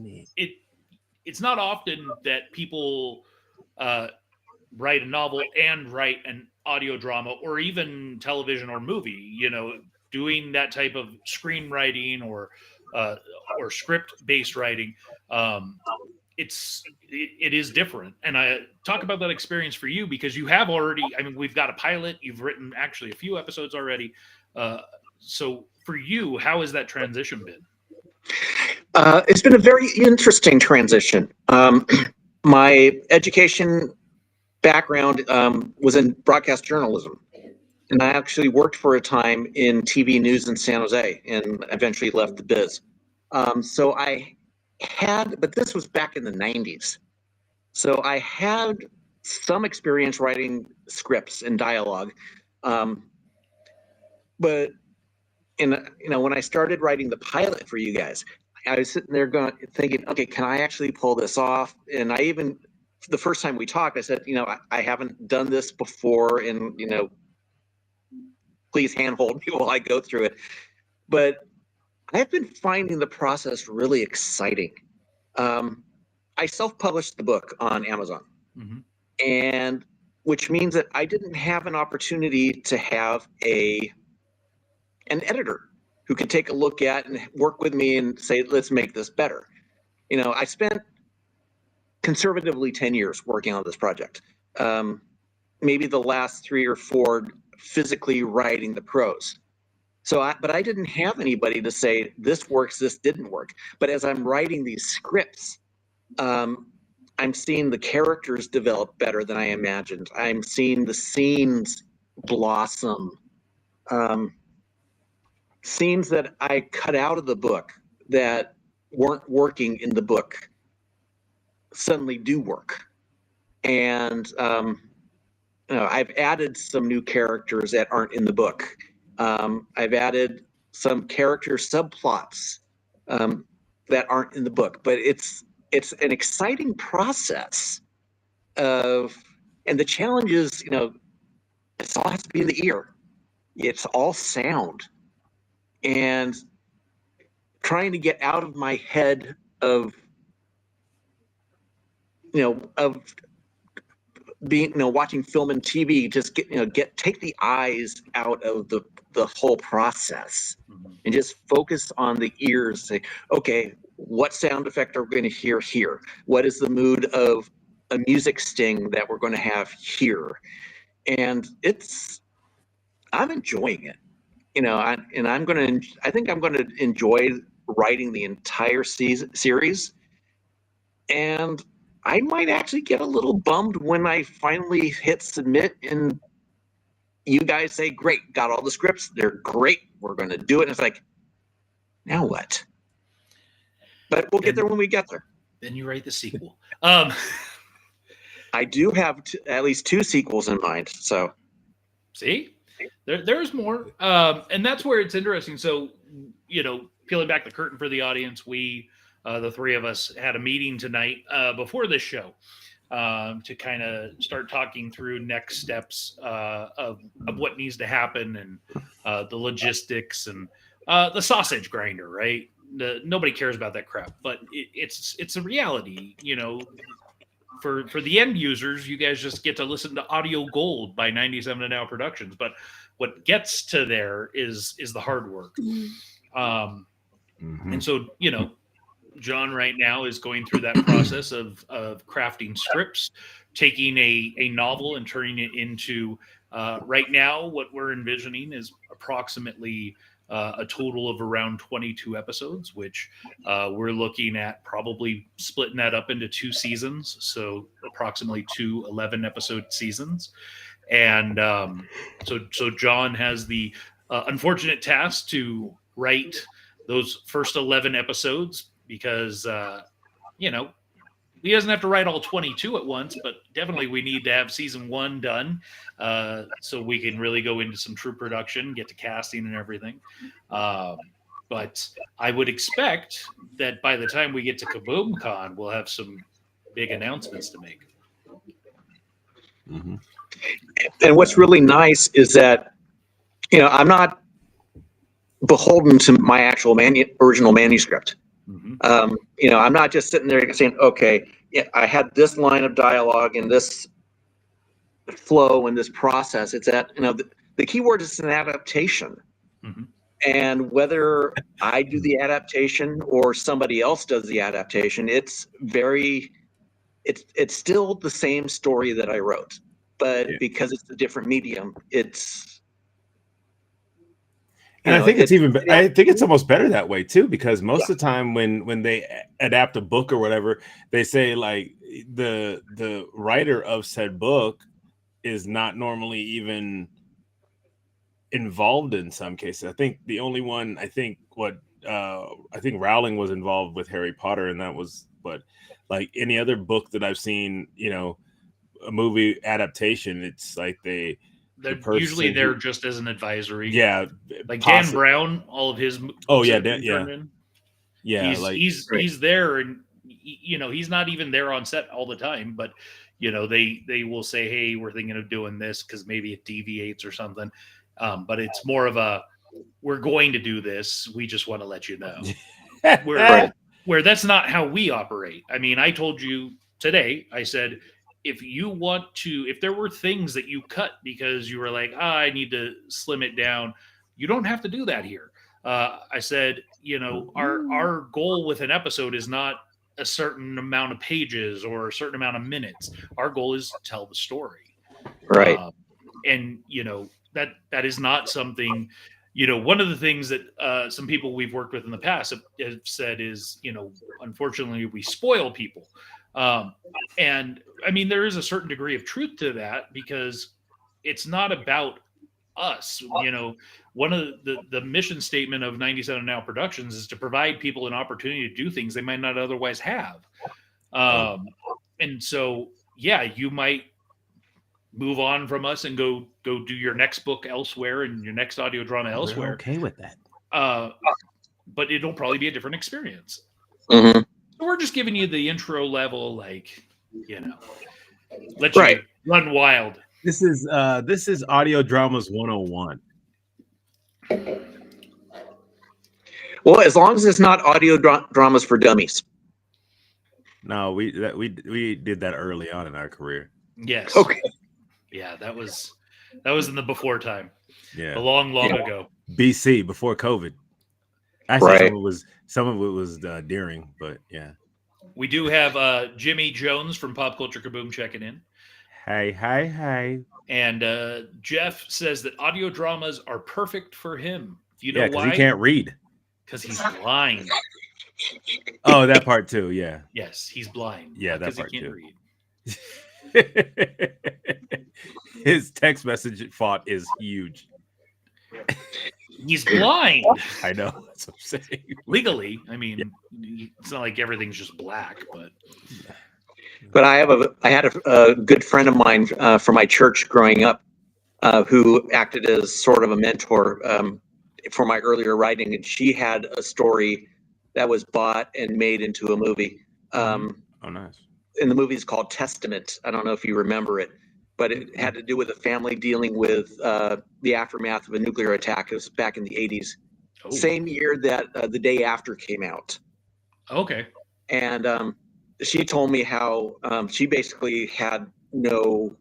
not often that people write a novel and write an audio drama or even television or movie. Doing that type of screenwriting or script based writing. it is different. And I talk about that experience for you, because you have already, I mean, we've got a pilot, you've written actually a few episodes already. So for you, how has that transition been? It's been a very interesting transition. My education background was in broadcast journalism. And I actually worked for a time in TV news in San Jose and eventually left the biz. So I had, but this was back in the 90s. So I had some experience writing scripts and dialogue. But when I started writing the pilot for you guys, I was sitting there thinking, okay, can I actually pull this off? And I even, the first time we talked, I said, I haven't done this before, and please handhold me while I go through it. But I've been finding the process really exciting. I self-published the book on Amazon, and which means that I didn't have an opportunity to have an editor who could take a look at and work with me and say, let's make this better. I spent conservatively 10 years working on this project. Maybe the last 3 or 4 physically writing the prose. But I didn't have anybody to say, this works, this didn't work. But as I'm writing these scripts, I'm seeing the characters develop better than I imagined. I'm seeing the scenes blossom. Scenes that I cut out of the book that weren't working in the book suddenly do work. And I've added some new characters that aren't in the book. I've added some character subplots that aren't in the book, but it's an exciting process and the challenge is, it all has to be in the ear. It's all sound, and trying to get out of my head of being, watching film and TV, just take the eyes out of the whole process and just focus on the ears. Say, okay, what sound effect are we going to hear here? What is the mood of a music sting that we're going to have here? And I'm enjoying it, I think I'm going to enjoy writing the entire series. And I might actually get a little bummed when I finally hit submit and you guys say, great, got all the scripts, they're great, we're going to do it. And it's like, now what? But we'll get there when we get there. Then you write the sequel. I do have at least 2 sequels in mind. So, see, there's more, and that's where it's interesting. So, peeling back the curtain for the audience, we, the 3 of us, had a meeting tonight before this show to kind of start talking through next steps of what needs to happen, and the logistics and the sausage grinder, right? Nobody cares about that crap, but it's a reality, for the end users. You guys just get to listen to audio gold by 97 and Now Productions, but what gets to there is the hard work. And so, John right now is going through that process of crafting scripts, taking a novel and turning it into, right now, what we're envisioning is approximately a total of around 22 episodes, which we're looking at probably splitting that up into 2 seasons. So approximately 2 11-episode seasons. And so John has the unfortunate task to write those first 11 episodes, because he doesn't have to write all 22 at once, but definitely we need to have season 1 done so we can really go into some true production, get to casting and everything. But I would expect that by the time we get to KaboomCon, we'll have some big announcements to make. And what's really nice is that, I'm not beholden to my actual original manuscript. I'm not just sitting there saying, okay, yeah, I had this line of dialogue and this flow and this process. It's that, the key word is an adaptation. And whether I do the adaptation or somebody else does the adaptation, it's still the same story that I wrote, but Yeah. because it's a different medium, it's. And I think I think it's almost better that way too, because most of the time when they adapt a book or whatever, they say like the writer of said book is not normally even involved in some cases. I think the only one I think Rowling was involved with Harry Potter, and that was, but like any other book that I've seen, a movie adaptation, it's like they're usually there just as an advisory. Yeah, like Dan Brown, all of his. He's there, and he's not even there on set all the time, but they will say, hey, we're thinking of doing this because maybe it deviates or something. But it's more of a, we're going to do this, we just want to let you know. Where that's not how we operate. I mean, I told you today, I said, if there were things that you cut because you were like, I need to slim it down, you don't have to do that here. I said, our goal with an episode is not a certain amount of pages or a certain amount of minutes. Our goal is to tell the story. Right. And, that is not something, one of the things that some people we've worked with in the past have said is, unfortunately, we spoil people. And I mean, there is a certain degree of truth to that, because it's not about us. One of the mission statement of 97 Now Productions is to provide people an opportunity to do things they might not otherwise have. And so, you might move on from us and go do your next book elsewhere and your next audio drama elsewhere. We're okay with that. But it'll probably be a different experience. Mm-hmm. So we're just giving you the intro level, let you run wild. This is Audio Dramas 101. Well, as long as it's not audio dramas for dummies. No, we did that early on in our career. Yes. Okay. Yeah, that was in the before time. Yeah. A long ago. BC, before COVID. Actually, some of it was during, but yeah. We do have Jimmy Jones from Pop Culture Kaboom checking in. Hi. And Jeff says that audio dramas are perfect for him. You know why? He can't read. Because he's blind. Oh, that part too. Yeah. Yes, he's blind. Yeah, that part he can't too. read. His text message font is huge. He's blind. I know. That's what I'm saying. Legally, I mean, it's not like everything's just black, but. But I had a good friend of mine from my church growing up, who acted as sort of a mentor for my earlier writing, and she had a story that was bought and made into a movie. Oh, nice. And the movie is called Testament. I don't know if you remember it, but it had to do with a family dealing with the aftermath of a nuclear attack. It was back in the 80s. Oh. Same year that The Day After came out. Okay. And she told me how she basically had no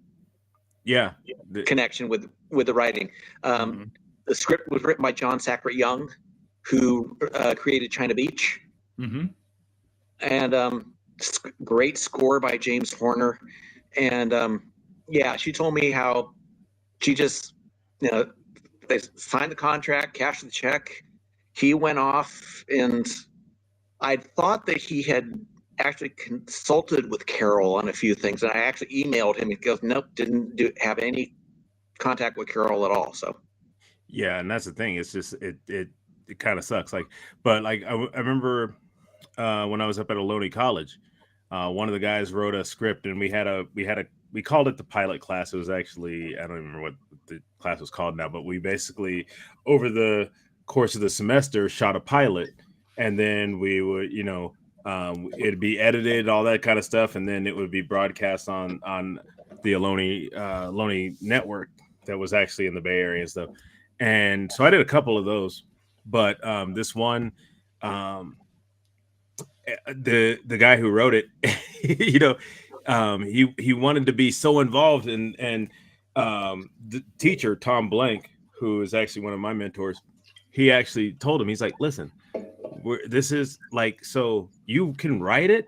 connection with the writing. The script was written by John Sackett Young, who created China Beach. Mm-hmm. And great score by James Horner. And she told me how she just, they signed the contract, cashed the check. He went off, and I thought that he had actually consulted with Carol on a few things. And I actually emailed him. He goes, nope, didn't have any contact with Carol at all. So. Yeah, and that's the thing. It's just it kind of sucks. I remember when I was up at Ohlone College, one of the guys wrote a script, and we called it the pilot class. It was actually, I don't even remember what the class was called now, but we basically over the course of the semester shot a pilot, and then we would it'd be edited, all that kind of stuff, and then it would be broadcast on the Ohlone network that was actually in the Bay Area and stuff. And so I did a couple of those, but this one, the guy who wrote it, he wanted to be so involved, and the teacher Tom Blank, who is actually one of my mentors, he actually told him, he's like, listen, this is like, so you can write it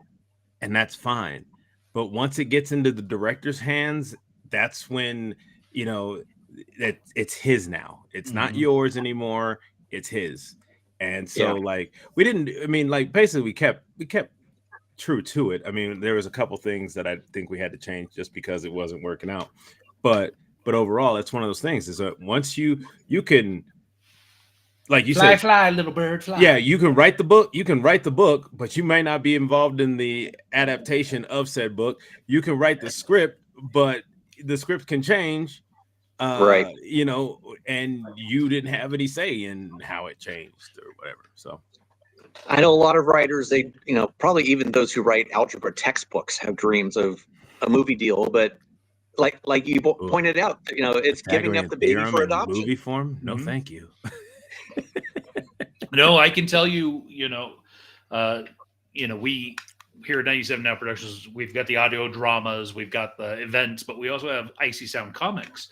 and that's fine. But once it gets into the director's hands, that's when, you know, that it's his now. It's not yours anymore. It's his. And so like we didn't, I mean, like basically we kept true to it. I mean, there was a couple things that I think we had to change just because it wasn't working out. But overall, it's one of those things is that once you can, like you said, fly, little bird, fly. Yeah, you can write the book, but you may not be involved in the adaptation of said book. You can write the script, but the script can change. Right. You know, and you didn't have any say in how it changed or whatever. So I know a lot of writers, they, you know, probably even those who write algebra textbooks have dreams of a movie deal, but like you pointed out, you know, it's giving up the baby for adoption. Movie form? No, thank you. No, I can tell you, we here at 97 Now Productions, we've got the audio dramas, we've got the events, but we also have Icy Sound Comics.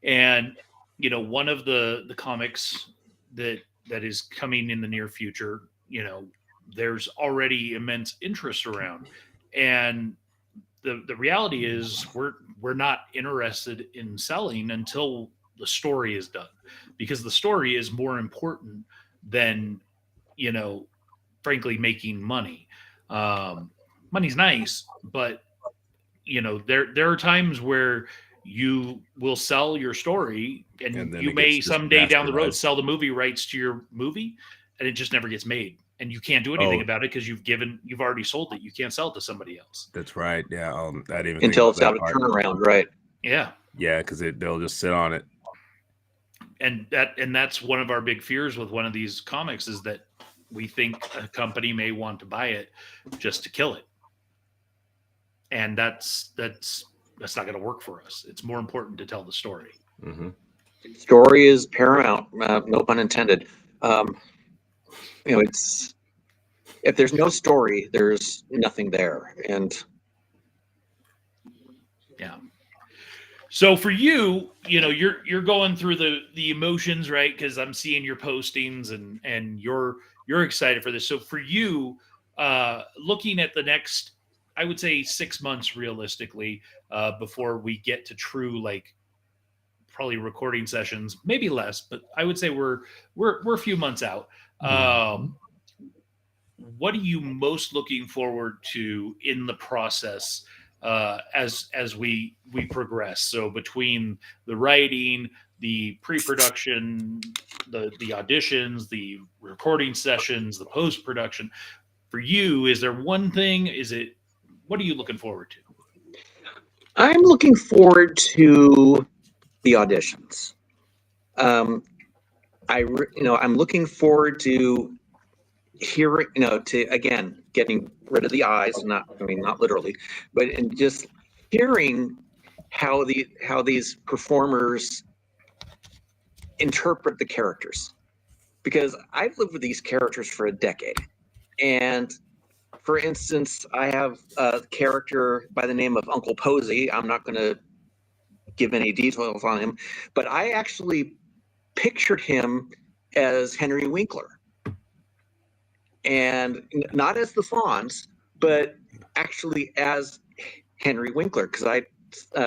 And, you know, one of the comics that is coming in the near future, you know, there's already immense interest around. And the reality is we're not interested in selling until the story is done, because the story is more important than, you know, frankly, making money. Money's nice, but you know, there are times where you will sell your story and you may someday down the road sell the movie rights to your movie, and it just never gets made. And you can't do anything about it because you've already sold it. You can't sell it to somebody else. That's right. Yeah. I didn't even until it's out of turnaround, right? Yeah. Yeah, because they'll just sit on it. And that's one of our big fears with one of these comics is that we think a company may want to buy it just to kill it. And that's not going to work for us. It's more important to tell the story. Mm-hmm. Story is paramount. No pun intended. You know, it's, if there's no story, there's nothing there. And yeah. So for you, you know, you're going through the emotions, right? Because I'm seeing your postings and you're excited for this. So for you, looking at the next, I would say 6 months realistically, before we get to true, like probably recording sessions, maybe less, but I would say we're a few months out. What are you most looking forward to in the process as we progress? So between the writing, the pre-production, the auditions, the recording sessions, the post-production, for you, is there one thing? What are you looking forward to? I'm looking forward to the auditions. I'm looking forward to hearing, to again getting rid of the eyes, not literally, but and just hearing how these performers interpret the characters, because I've lived with these characters for a decade. And for instance, I have a character by the name of Uncle Posey. I'm not going to give any details on him, but I actually pictured him as Henry Winkler, and not as the Fonz, but actually as Henry Winkler, because I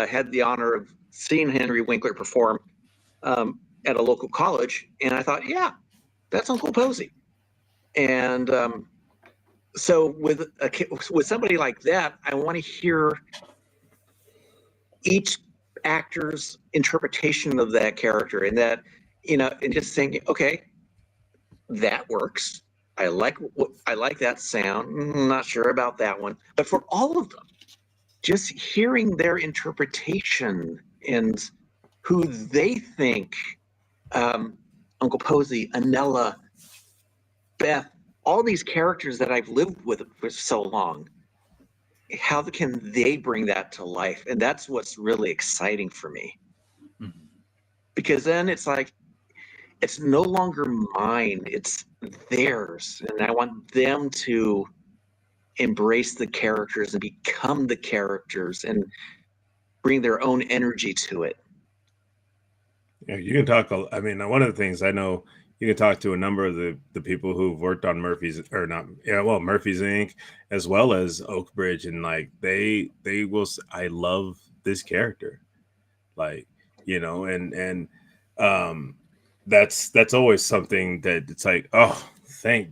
had the honor of seeing Henry Winkler perform at a local college, and I thought, yeah, that's Uncle Posey. And so with somebody like that, I want to hear each actor's interpretation of that character, and that, and just thinking, okay, that works. I like that sound. Not sure about that one, but for all of them, just hearing their interpretation and who they think, Uncle Posey, Anella, Beth, all these characters that I've lived with for so long, how can they bring that to life? And that's what's really exciting for me. Mm-hmm. Because then it's like, it's no longer mine, it's theirs. And I want them to embrace the characters and become the characters and bring their own energy to it. Yeah, you can talk. I mean, one of the things I know you can talk to a number of the people who've worked on Murphy's or not, yeah, well, Murphy's Inc. as well as Oak Bridge, and like they will. I love this character, like and um, that's always something that it's like, oh, thank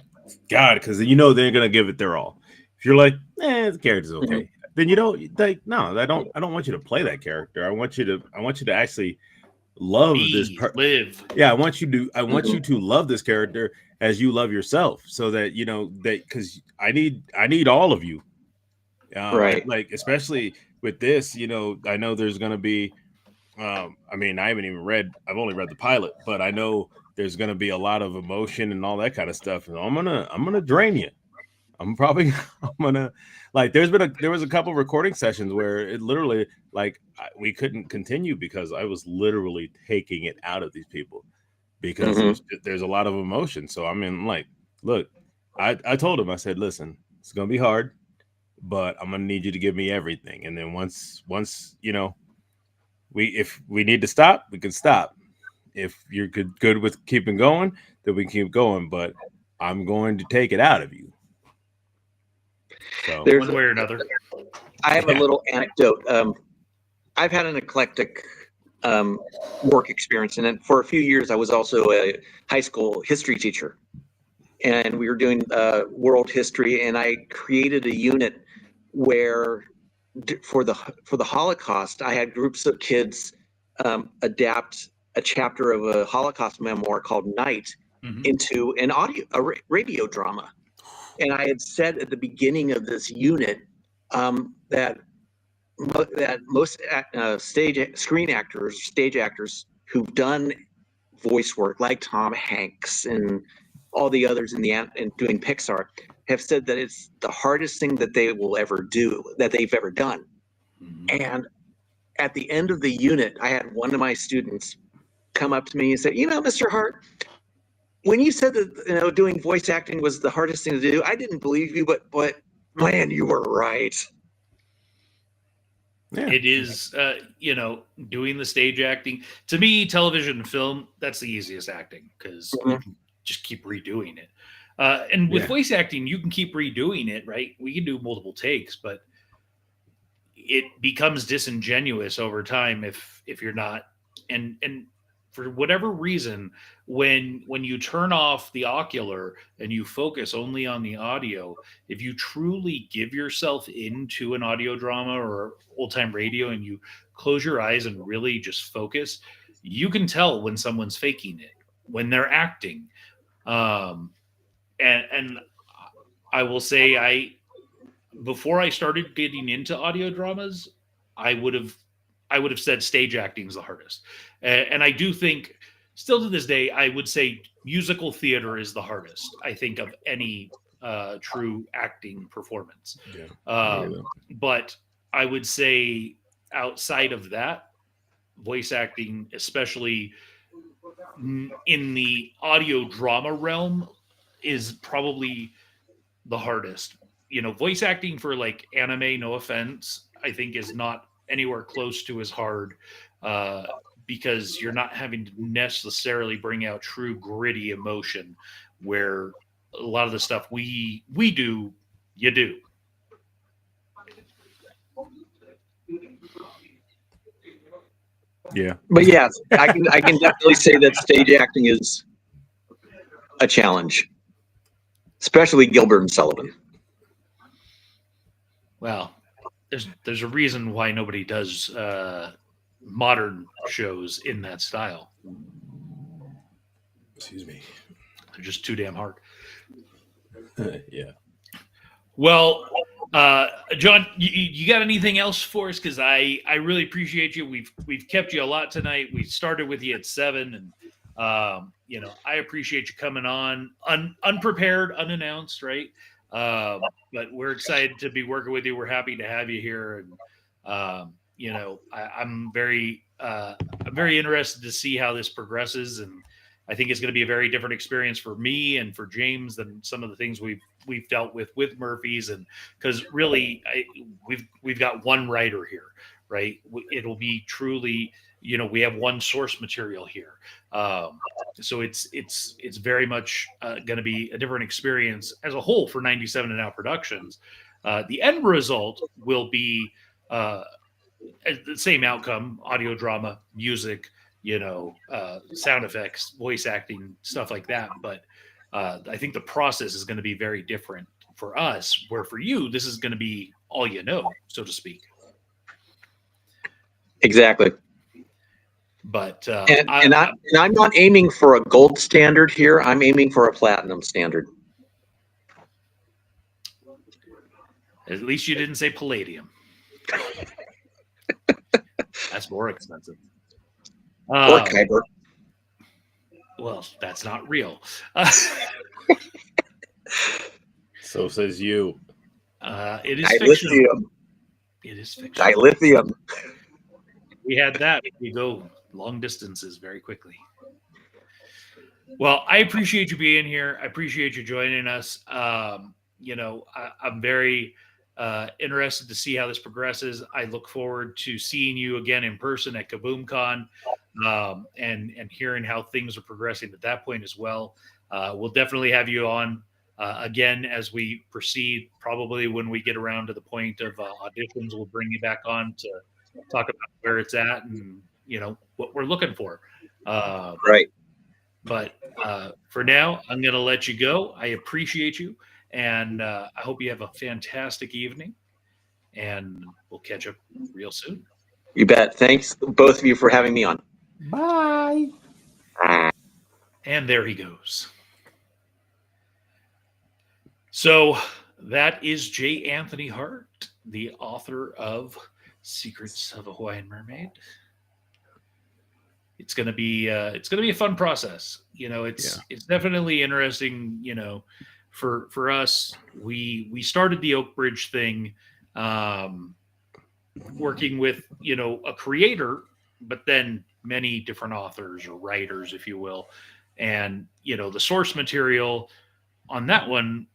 God, because they're gonna give it their all. If you're like, the character's okay, then no, I don't want you to play that character. I want you to actually love live. Yeah, I want you to love this character as you love yourself, so that because I need all of you, Right. like especially with this. I know there's gonna be I mean, I've only read the pilot, but I know there's gonna be a lot of emotion and all that kind of stuff, and I'm gonna drain you. I'm probably I'm gonna like there was a couple recording sessions where it literally we couldn't continue because I was literally taking it out of these people because there's a lot of emotion. So I mean, like, look, I told him, I said, listen, it's gonna be hard, but I'm gonna need you to give me everything. And then once if we need to stop, we can stop. If you're good with keeping going, then we can keep going. But I'm going to take it out of you. So one way or another. I have a little anecdote. I've had an eclectic work experience, and then for a few years, I was also a high school history teacher, and we were doing world history. And I created a unit where, for the Holocaust, I had groups of kids adapt a chapter of a Holocaust memoir called Night into a radio drama. And I had said at the beginning of this unit that most stage actors who've done voice work, like Tom Hanks and all the others in doing Pixar, have said that it's the hardest thing that they will ever do, that they've ever done. And at the end of the unit, I had one of my students come up to me and say, Mr. Hart, when you said that doing voice acting was the hardest thing to do, I didn't believe you, but man, you were right. Yeah. It is, doing the stage acting. To me, television and film, that's the easiest acting because you can just keep redoing it. And with voice acting, you can keep redoing it, right? We can do multiple takes, but it becomes disingenuous over time if you're not. And for whatever reason, when you turn off the ocular and you focus only on the audio, if you truly give yourself into an audio drama or old time radio and you close your eyes and really just focus, you can tell when someone's faking it, when they're acting. And I will say, before I started getting into audio dramas, I would have said stage acting is the hardest. And I do think, still to this day, I would say musical theater is the hardest, I think, of any true acting performance. But I would say outside of that, voice acting, especially in the audio drama realm, is probably the hardest. Voice acting for like anime, no offense, I think is not anywhere close to as hard because you're not having to necessarily bring out true gritty emotion, where a lot of the stuff we do, you do. Yeah. But yes, I can definitely say that stage acting is a challenge, especially Gilbert and Sullivan. Well, there's a reason why nobody does modern shows in that style. Excuse me. They're just too damn hard. Yeah. Well, John, you got anything else for us? Because I really appreciate you. We've kept you a lot tonight. We started with you at 7, and I appreciate you coming on unprepared, unannounced, right? But we're excited to be working with you. We're happy to have you here, and I'm very interested to see how this progresses, and I think it's going to be a very different experience for me and for James than some of the things we've dealt with Murphy's, and because really we've got one writer here, right? It'll be truly we have one source material here. So it's very much going to be a different experience as a whole for 97 and Now Productions. The end result will be the same outcome: audio, drama, music, sound effects, voice acting, stuff like that. But I think the process is going to be very different for us, where for you, this is going to be all so to speak. Exactly. But I'm not aiming for a gold standard here. I'm aiming for a platinum standard. At least you didn't say palladium. That's more expensive. Or Kyber. Well, that's not real. So says you. It is fictional. It is fictional. Dilithium. We had that. We go long distances very quickly. Well, I appreciate you being here. I appreciate you joining us. I'm very interested to see how this progresses. I look forward to seeing you again in person at KaboomCon, and hearing how things are progressing at that point as well. We'll definitely have you on again as we proceed. Probably when we get around to the point of auditions, we'll bring you back on to talk about where it's at and what we're looking for. Right. But for now, I'm going to let you go. I appreciate you, and I hope you have a fantastic evening, and we'll catch up real soon. You bet. Thanks, both of you, for having me on. Bye. And there he goes. So that is J. Anthony Hart, the author of Secrets of a Hawaiian Mermaid. It's gonna be a fun process. It's definitely interesting. For us, we started the Oak Bridge thing, working with a creator, but then many different authors or writers, if you will, and the source material on that one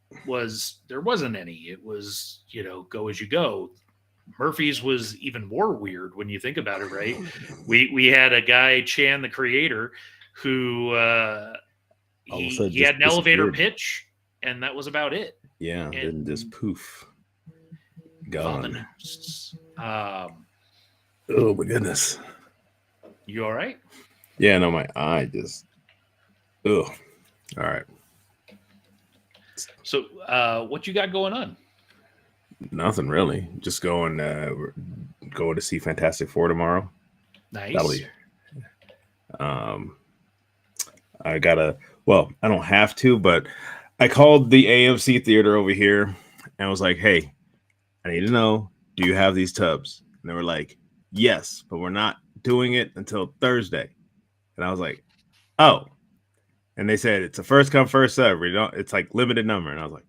there wasn't any. It was go as you go. Murphy's was even more weird when you think about it, right? We had a guy, Chan, the creator, who he had an elevator pitch, and that was about it. Yeah, and then just poof, gone. Oh my goodness. You all right? Yeah, no, my eye just. Ugh. All right. So, what you got going on? Nothing really. Just going to see Fantastic Four tomorrow. Nice. That'll be. I don't have to, but I called the AMC theater over here and I was like, "Hey, I need to know, do you have these tubs?" And they were like, "Yes, but we're not doing it until Thursday." And I was like, "Oh." And they said it's a first come, first serve. It's like limited number. And I was like,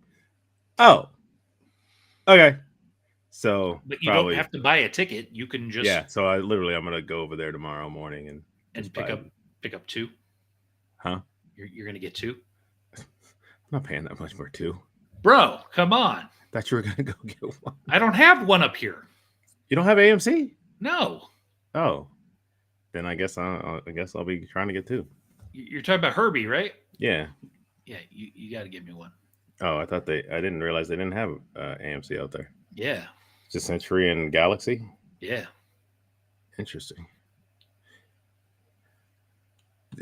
"Oh, okay." So, but you don't have to buy a ticket. You can just So I'm gonna go over there tomorrow morning and pick up two. Huh? You're gonna get two. I'm not paying that much for two. Bro, come on. Thought you were gonna go get one. I don't have one up here. You don't have AMC? No. Oh, then I guess I'll be trying to get two. You're talking about Herbie, right? Yeah. Yeah, you got to give me one. Oh, I didn't realize they didn't have AMC out there. Yeah. Just Century and Galaxy? Yeah. Interesting.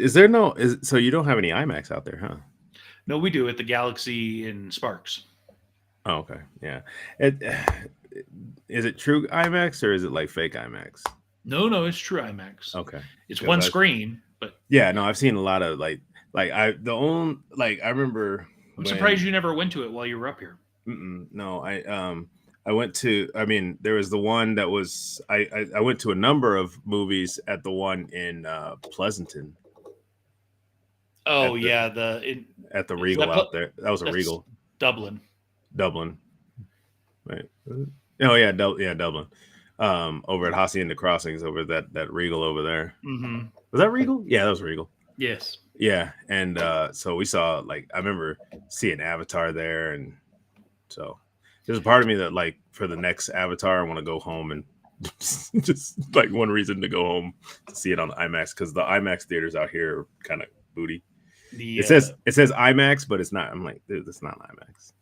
So you don't have any IMAX out there, huh? No, we do at the Galaxy in Sparks. Oh, okay. Yeah. Is it true IMAX or is it like fake IMAX? No, it's true IMAX. Okay. It's one screen, but yeah, no, I've seen a lot of I remember. I'm surprised you never went to it while you were up here. No, I went to. I mean, there was the one that was. I went to a number of movies at the one in Pleasanton. Oh at the Regal out there. That was a Regal. Dublin. Right. Oh yeah, Dublin. Over at Hacienda Crossings, over that Regal over there. Mm-hmm. Was that Regal? Yeah, that was Regal. Yes. Yeah, and so we saw I remember seeing Avatar there, and so there's a part of me that for the next Avatar I want to go home and just like one reason to go home to see it on the IMAX, because the IMAX theaters out here are kind of booty. It says IMAX, but it's not. I'm like, dude, it's not IMAX.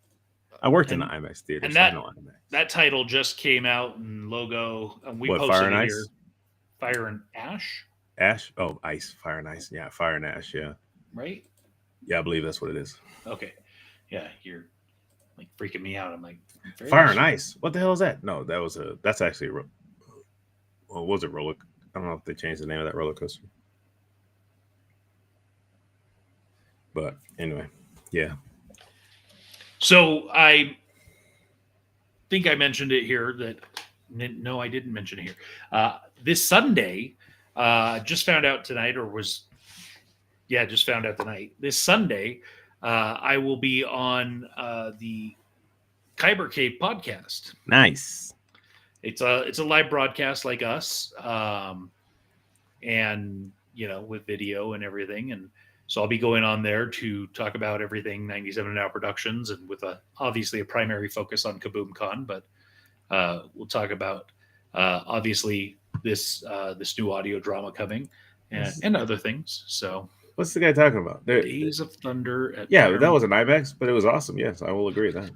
I worked in the IMAX theater, and so I know IMAX. That title just came out in logo, and we What, posted Fire and it Ice? here. Fire and Ash, Ash? Oh, Ice. Fire and Ice. Yeah, Fire and Ash. Yeah. right? Yeah, I believe that's what it is. Okay, yeah, you're like freaking me out. I'm like, Fire and Ice. What the hell is that? No, that's actually well, was it roller? I don't know if they changed the name of that roller coaster. But anyway, yeah. So I think I mentioned it here that no, I didn't mention it here. This Sunday, just found out tonight, just found out tonight. This Sunday, I will be on the Kyber Cave podcast. Nice. It's a live broadcast like us, and with video and everything, and so I'll be going on there to talk about everything 97 Now Productions, and with obviously a primary focus on Kaboom Con, but we'll talk about obviously this new audio drama coming and other things. So what's the guy talking about? Days of Thunder. That was an IMAX, but it was awesome. Yes, I will agree with that.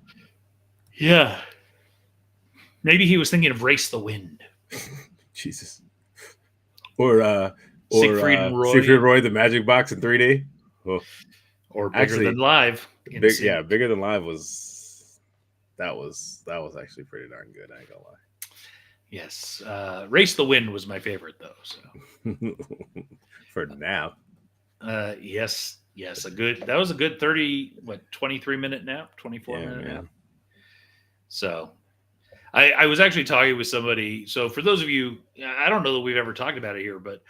Yeah. Maybe he was thinking of Race the Wind. Jesus. Or Siegfried and Roy. Roy, the Magic Box in 3D. Oh. Or Bigger Than Live. Bigger Than Live was actually pretty darn good. I ain't gonna lie. Yes. Race the Wind was my favorite though. So for now. Yes. That was a good 23-minute nap, 24-minute nap. So I was actually talking with somebody. So for those of you, I don't know that we've ever talked about it here, but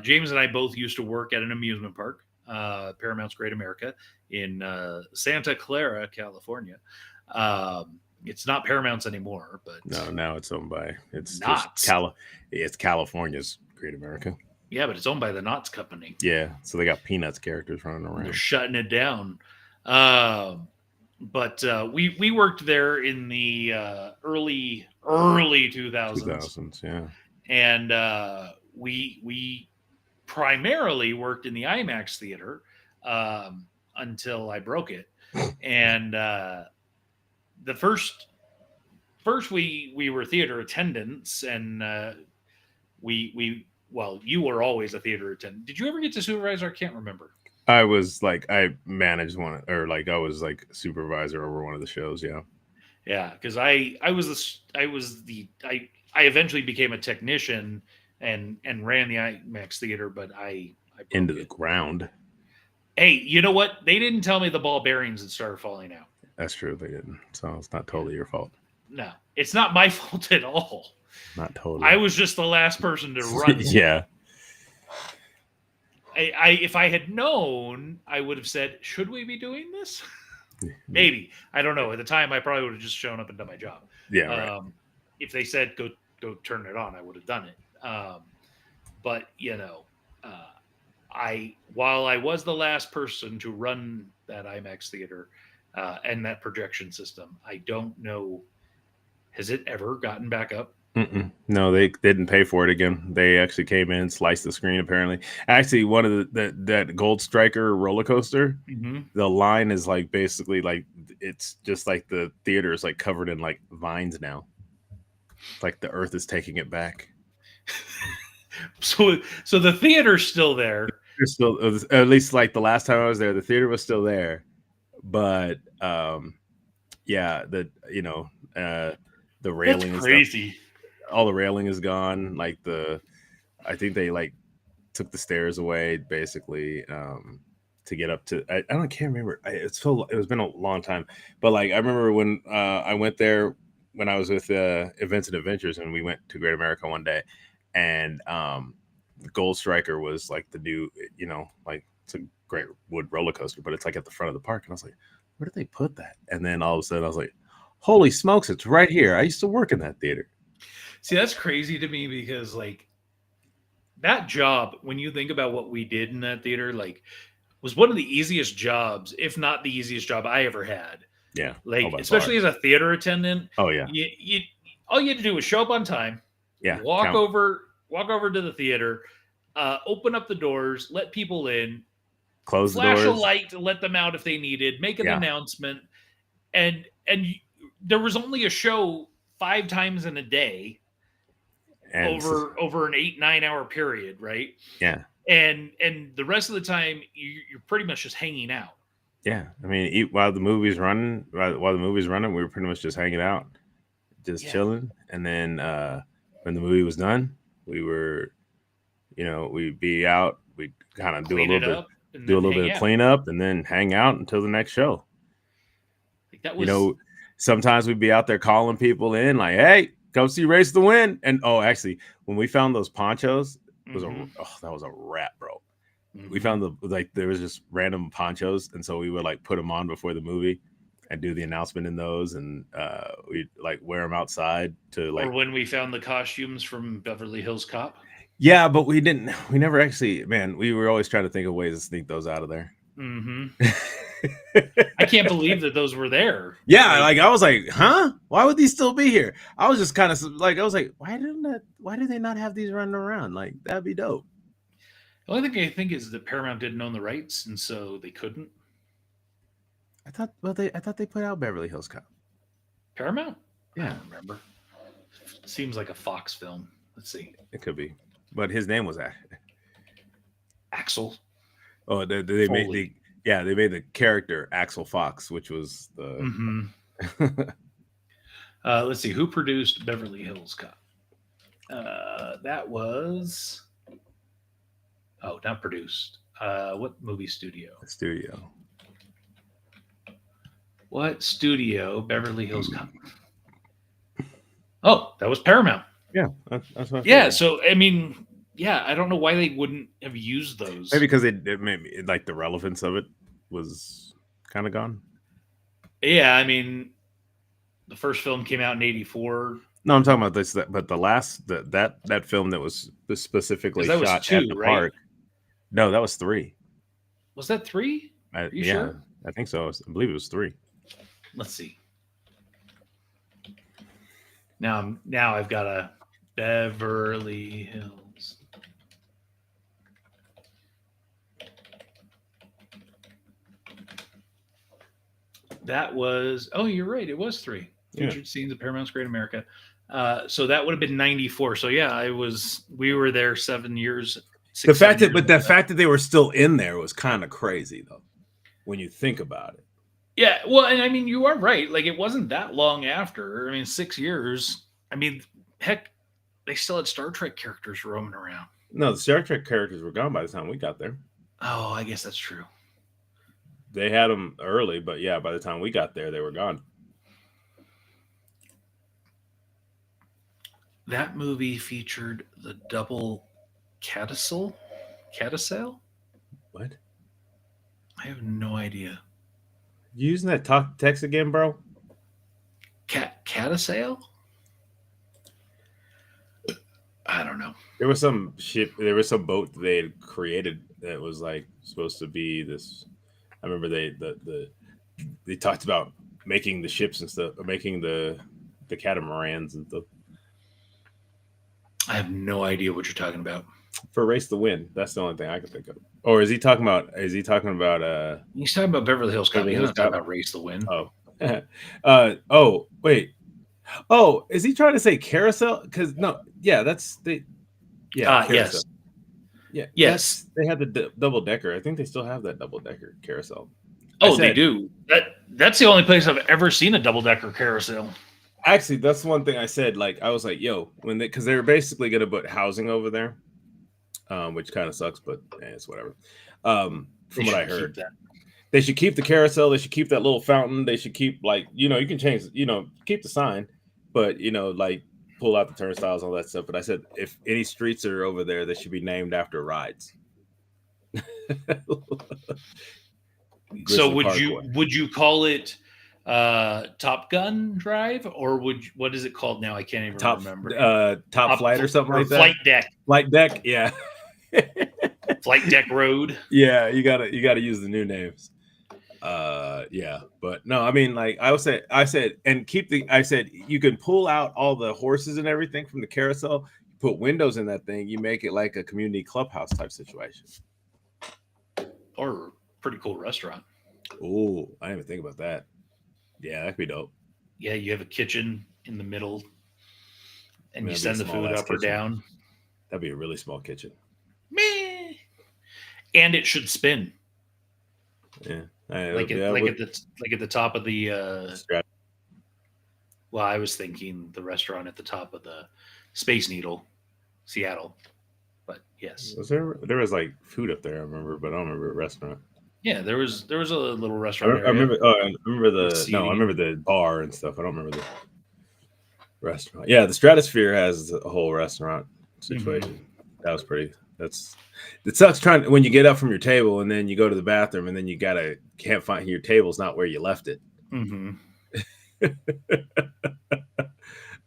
James and I both used to work at an amusement park, Paramount's Great America in Santa Clara, California. It's not Paramount's anymore, but no, now it's owned by it's California's Great America. Yeah, but it's owned by the Knott's Company. Yeah, so they got Peanuts characters running around. They're shutting it down. But we worked there in the early 2000s. 2000s, yeah. And we primarily worked in the IMAX theater until I broke it. And the first we were theater attendants, and you were always a theater attendant. Did you ever get to supervise? I can't remember. I was I managed one, or I was supervisor over one of the shows. Yeah. Yeah. Cause I eventually became a technician and ran the IMAX theater, but I into the ground. Hey, you know what? They didn't tell me the ball bearings had started falling out. That's true. They didn't. So it's not totally your fault. No, it's not my fault at all. Not totally. I was just the last person to run. Yeah. If I had known, I would have said, should we be doing this? Maybe. I don't know. At the time, I probably would have just shown up and done my job. Yeah. Right. If they said, go turn it on, I would have done it. But, while I was the last person to run that IMAX theater and that projection system, I don't know. Has it ever gotten back up? Mm-mm. No, they didn't pay for it again. They actually came in, sliced the screen. Apparently, actually, one of that Gold Striker roller coaster, the line is basically it's just the theater is covered in vines now. Like the earth is taking it back. So the theater's still there. There's still, at least the last time I was there, the theater was still there, but the railing is crazy. All the railing is gone. I think they took the stairs away basically to get up to. I can't remember. It was been a long time, but I remember when I went there when I was with Events and Adventures, and we went to Great America one day, and Gold Striker was the new, it's a great wood roller coaster, but it's at the front of the park, and I was like, where did they put that? And then all of a sudden I was like, holy smokes, it's right here. I used to work in that theater. See, that's crazy to me because that job, when you think about what we did in that theater, was one of the easiest jobs, if not the easiest job I ever had. Yeah. Especially as a theater attendant. Oh yeah. You all you had to do was show up on time, Yeah. walk over to the theater, open up the doors, let people in, Close the flash a doors. light to let them out if they needed, make an Yeah. announcement, and there was only a show 5 times in a day And over an 8-9 hour period, right? yeah. And the rest of the time you're pretty much just hanging out. Yeah. I mean, while the movie's running, we were pretty much just hanging out, just chilling. And then when the movie was done, we were, we'd be out, we'd kind of do a little bit of cleanup and then hang out until the next show. Like that was, sometimes we'd be out there calling people in like, hey, come see Race to Win. And actually, when we found those ponchos, it was that was a wrap, bro. We found there was just random ponchos, and so we would like put them on before the movie and do the announcement in those, and we'd like wear them outside to like. Or when we found the costumes from Beverly Hills Cop. Yeah, but we never actually, man, we were always trying to think of ways to sneak those out of there. I can't believe that those were there. Yeah, like I was like, huh? Why would these still be here? I was just kind of like, I was like, why do they not have these running around? Like, that'd be dope. The only thing I think is that Paramount didn't own the rights, and so they couldn't. I thought they put out Beverly Hills Cop. Paramount? Yeah. I don't remember. Seems like a Fox film. Let's see. It could be. But his name was Axel. Oh, they made the character Axel Fox, which was the. Let's see who produced Beverly Hills Cop. That was. Oh, not produced. What movie studio? Studio. What studio? Beverly Hills Cop. Oh, that was Paramount. Yeah, that's what. Yeah, so I mean, yeah, I don't know why they wouldn't have used those. Maybe because it maybe like the relevance of it was kind of gone. Yeah, I mean, the first film came out in '84. No, I'm talking about this. But the last that film that was specifically shot at the park. No, that was 3. Was that 3? Are you sure? I think so. I believe it was 3. Let's see. Now I've got a Beverly Hills. That was, oh, you're right. It was 3. Featured scenes of Paramount's Great America. So that would have been 94. So yeah, we were there 7 years. The fact that they were still in there was kind of crazy though, when you think about it. Yeah, well, and I mean, you are right. Like, it wasn't that long after. I mean, 6 years. I mean, heck, they still had Star Trek characters roaming around. No, the Star Trek characters were gone by the time we got there. Oh, I guess that's true. They had them early, but yeah, by the time we got there, they were gone. That movie featured the double Carousel? What? I have no idea. You using that text again, bro? Carousel? I don't know. There was some ship. There was some boat they had created that was like supposed to be this. I remember they talked about making the ships and stuff, or making the catamarans and stuff. I have no idea what you're talking about. For Race to Win, that's the only thing I can think of. Or is he talking about? He's talking about Beverly Hills Cop. He's not talking about Race to Win. Oh, oh, wait. Oh, is he trying to say carousel? Because no, yeah, that's the. Yeah. Yes. Yeah. Yes. They had the double decker. I think they still have that double decker carousel. Oh, they do. That's the only place I've ever seen a double decker carousel. Actually, that's one thing I said. Like, I was like, "Yo," because they were basically going to put housing over there, which kind of sucks, but it's whatever. From what I heard, they should keep the carousel. They should keep that little fountain. They should keep you can change, keep the sign, but like pull out the turnstiles, all that stuff. But I said, if any streets are over there, they should be named after rides. So would you call it Top Gun Drive, or what is it called now? I can't even remember. Top Flight or something like that. Flight Deck, yeah. Flight Deck Road. Yeah, you gotta use the new names. Yeah, but no, I mean, like I said, and I said you can pull out all the horses and everything from the carousel, put windows in that thing, you make it like a community clubhouse type situation. Or pretty cool restaurant. Oh, I didn't even think about that. Yeah, that'd be dope. Yeah, you have a kitchen in the middle, and you That'd be send a the food small-ass up or kitchen. down. That'd be a really small kitchen. Meh. And it should spin Yeah, like at the top of the. Well, I was thinking the restaurant at the top of the Space Needle, Seattle. But yes, there was like food up there, I remember, but I don't remember a restaurant. yeah, there was a little I restaurant. remember. I remember With I remember seating. the bar and stuff. I don't remember the restaurant. Yeah, the Stratosphere has a whole restaurant situation. That was pretty. It sucks trying when you get up from your table and then you go to the bathroom and then you can't find your table's not where you left it. Mm-hmm.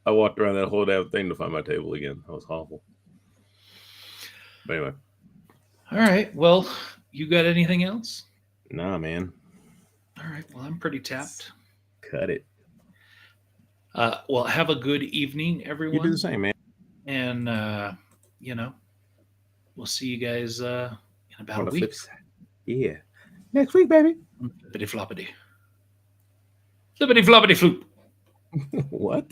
I walked around that whole damn thing to find my table again. That was awful. But anyway. All right. Well, you got anything else? Nah, man. All right. Well, I'm pretty tapped. Cut it. Well, have a good evening, everyone. You do the same, man. And we'll see you guys in about a week. Yeah. Next week, baby. Flippity floppity. Flippity floppity floop. What?